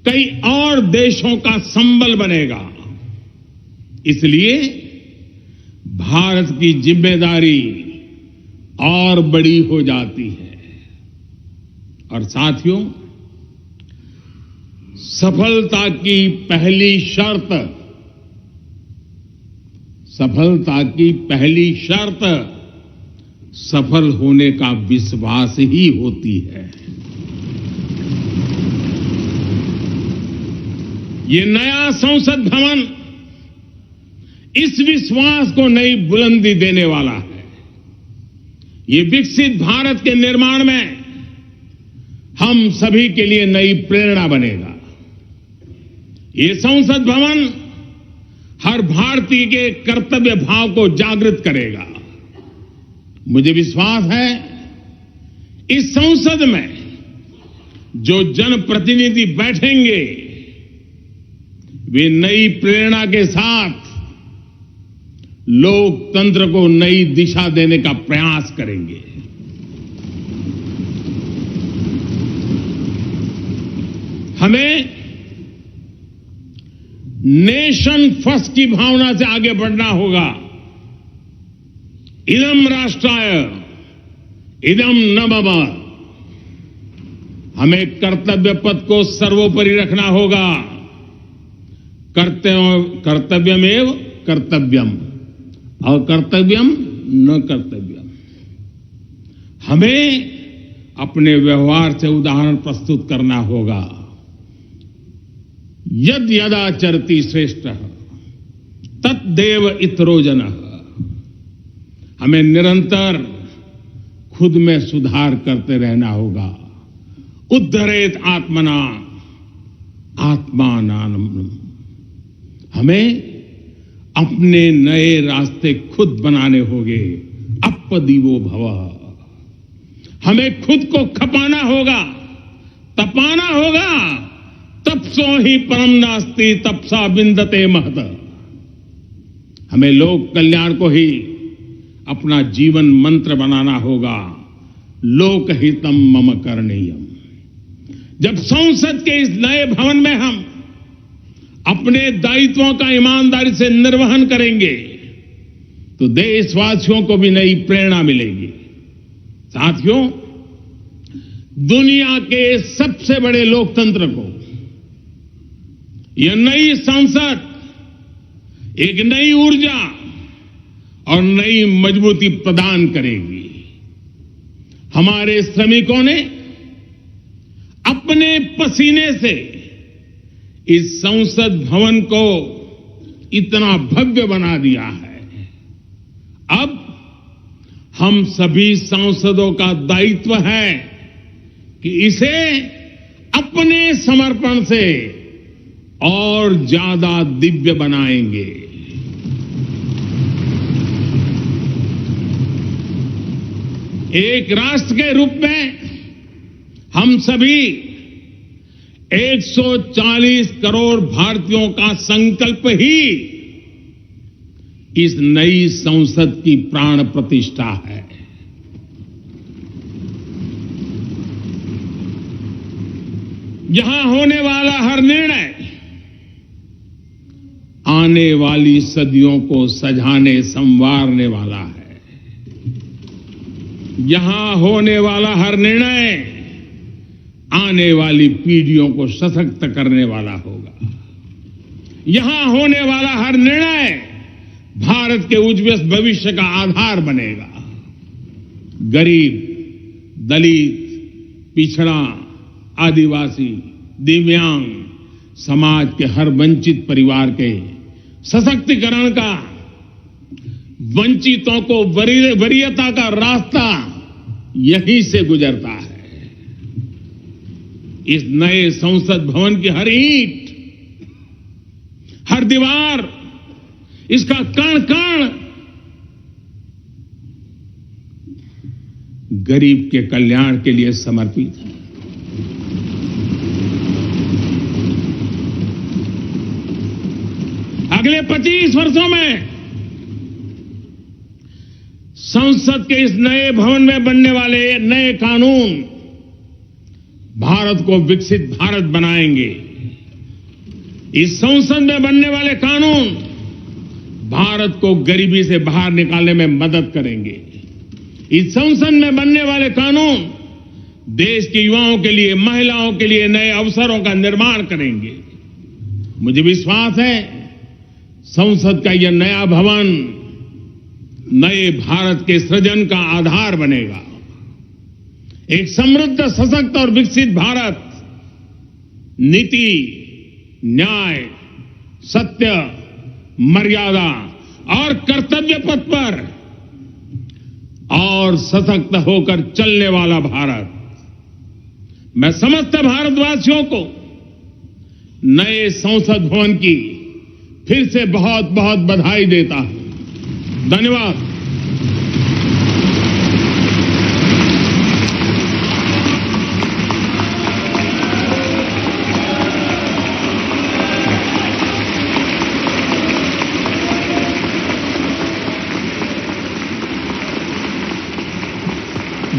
कई और देशों का संबल बनेगा। इसलिए भारत की जिम्मेदारी और बड़ी हो जाती है। और साथियों, सफलता की पहली शर्त सफल होने का विश्वास ही होती है। ये नया संसद भवन इस विश्वास को नई बुलंदी देने वाला है। ये विकसित भारत के निर्माण में हम सभी के लिए नई प्रेरणा बनेगा। ये संसद भवन हर भारतीय के कर्तव्य भाव को जागृत करेगा। मुझे विश्वास है इस संसद में जो जनप्रतिनिधि बैठेंगे वे नई प्रेरणा के साथ लोकतंत्र को नई दिशा देने का प्रयास करेंगे। हमें नेशन फर्स्ट की भावना से आगे बढ़ना होगा। इदम राष्ट्राय इदम न मम। हमें कर्तव्य पथ को सर्वोपरि रखना होगा। कर्तव्यमेव कर्तव्यम और कर्तव्यम न कर्तव्यम। हमें अपने व्यवहार से उदाहरण प्रस्तुत करना होगा। यद यदाचरति श्रेष्ठ तत्देव इतरो जनः। हमें निरंतर खुद में सुधार करते रहना होगा। उद्धरेत आत्मना आत्मानानम। हमें अपने नए रास्ते खुद बनाने होंगे। अपदीवो भव। हमें खुद को खपाना होगा, तपाना होगा। तपसो ही परम नास्ति तपसा बिंदते महत। हमें लोक कल्याण को ही अपना जीवन मंत्र बनाना होगा। लोकहितम मम करणीयम। जब संसद के इस नए भवन में हम अपने दायित्वों का ईमानदारी से निर्वहन करेंगे तो देशवासियों को भी नई प्रेरणा मिलेगी। साथियों, दुनिया के सबसे बड़े लोकतंत्र को यह नई संसद एक नई ऊर्जा और नई मजबूती प्रदान करेगी। हमारे श्रमिकों ने अपने पसीने से इस संसद भवन को इतना भव्य बना दिया है। अब हम सभी सांसदों का दायित्व है कि इसे अपने समर्पण से और ज्यादा दिव्य बनाएंगे। एक राष्ट्र के रूप में हम सभी 140 करोड़ भारतीयों का संकल्प ही इस नई संसद की प्राण प्रतिष्ठा है। यहां होने वाला हर निर्णय आने वाली सदियों को सजाने संवारने वाला है। यहां होने वाला हर निर्णय आने वाली पीढ़ियों को सशक्त करने वाला होगा। यहां होने वाला हर निर्णय भारत के उज्ज्वल भविष्य का आधार बनेगा। गरीब, दलित, पिछड़ा, आदिवासी, दिव्यांग समाज के हर वंचित परिवार के सशक्तिकरण का, वंचितों को वरीयता का रास्ता यहीं से गुजरता है। इस नए संसद भवन की हर ईंट, हर दीवार, इसका कण कण गरीब के कल्याण के लिए समर्पित है। अगले 25 वर्षों में संसद के इस नए भवन में बनने वाले नए कानून भारत को विकसित भारत बनाएंगे। इस संसद में बनने वाले कानून भारत को गरीबी से बाहर निकालने में मदद करेंगे। इस संसद में बनने वाले कानून देश के युवाओं के लिए, महिलाओं के लिए नए अवसरों का निर्माण करेंगे। मुझे विश्वास है संसद का यह नया भवन नए भारत के सृजन का आधार बनेगा। एक समृद्ध, सशक्त और विकसित भारत नीति, न्याय, सत्य, मर्यादा और कर्तव्य पथ पर और सशक्त होकर चलने वाला भारत। मैं समस्त भारतवासियों को नए संसद भवन की फिर से बहुत बहुत बधाई देता हूं। धन्यवाद।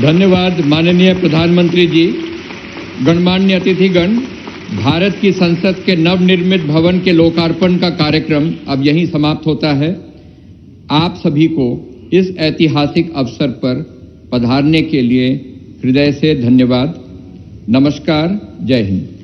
धन्यवाद माननीय प्रधानमंत्री जी। गणमान्य अतिथिगण, भारत की संसद के नवनिर्मित भवन के लोकार्पण का कार्यक्रम अब यहीं समाप्त होता है। आप सभी को इस ऐतिहासिक अवसर पर पधारने के लिए हृदय से धन्यवाद। नमस्कार। जय हिंद।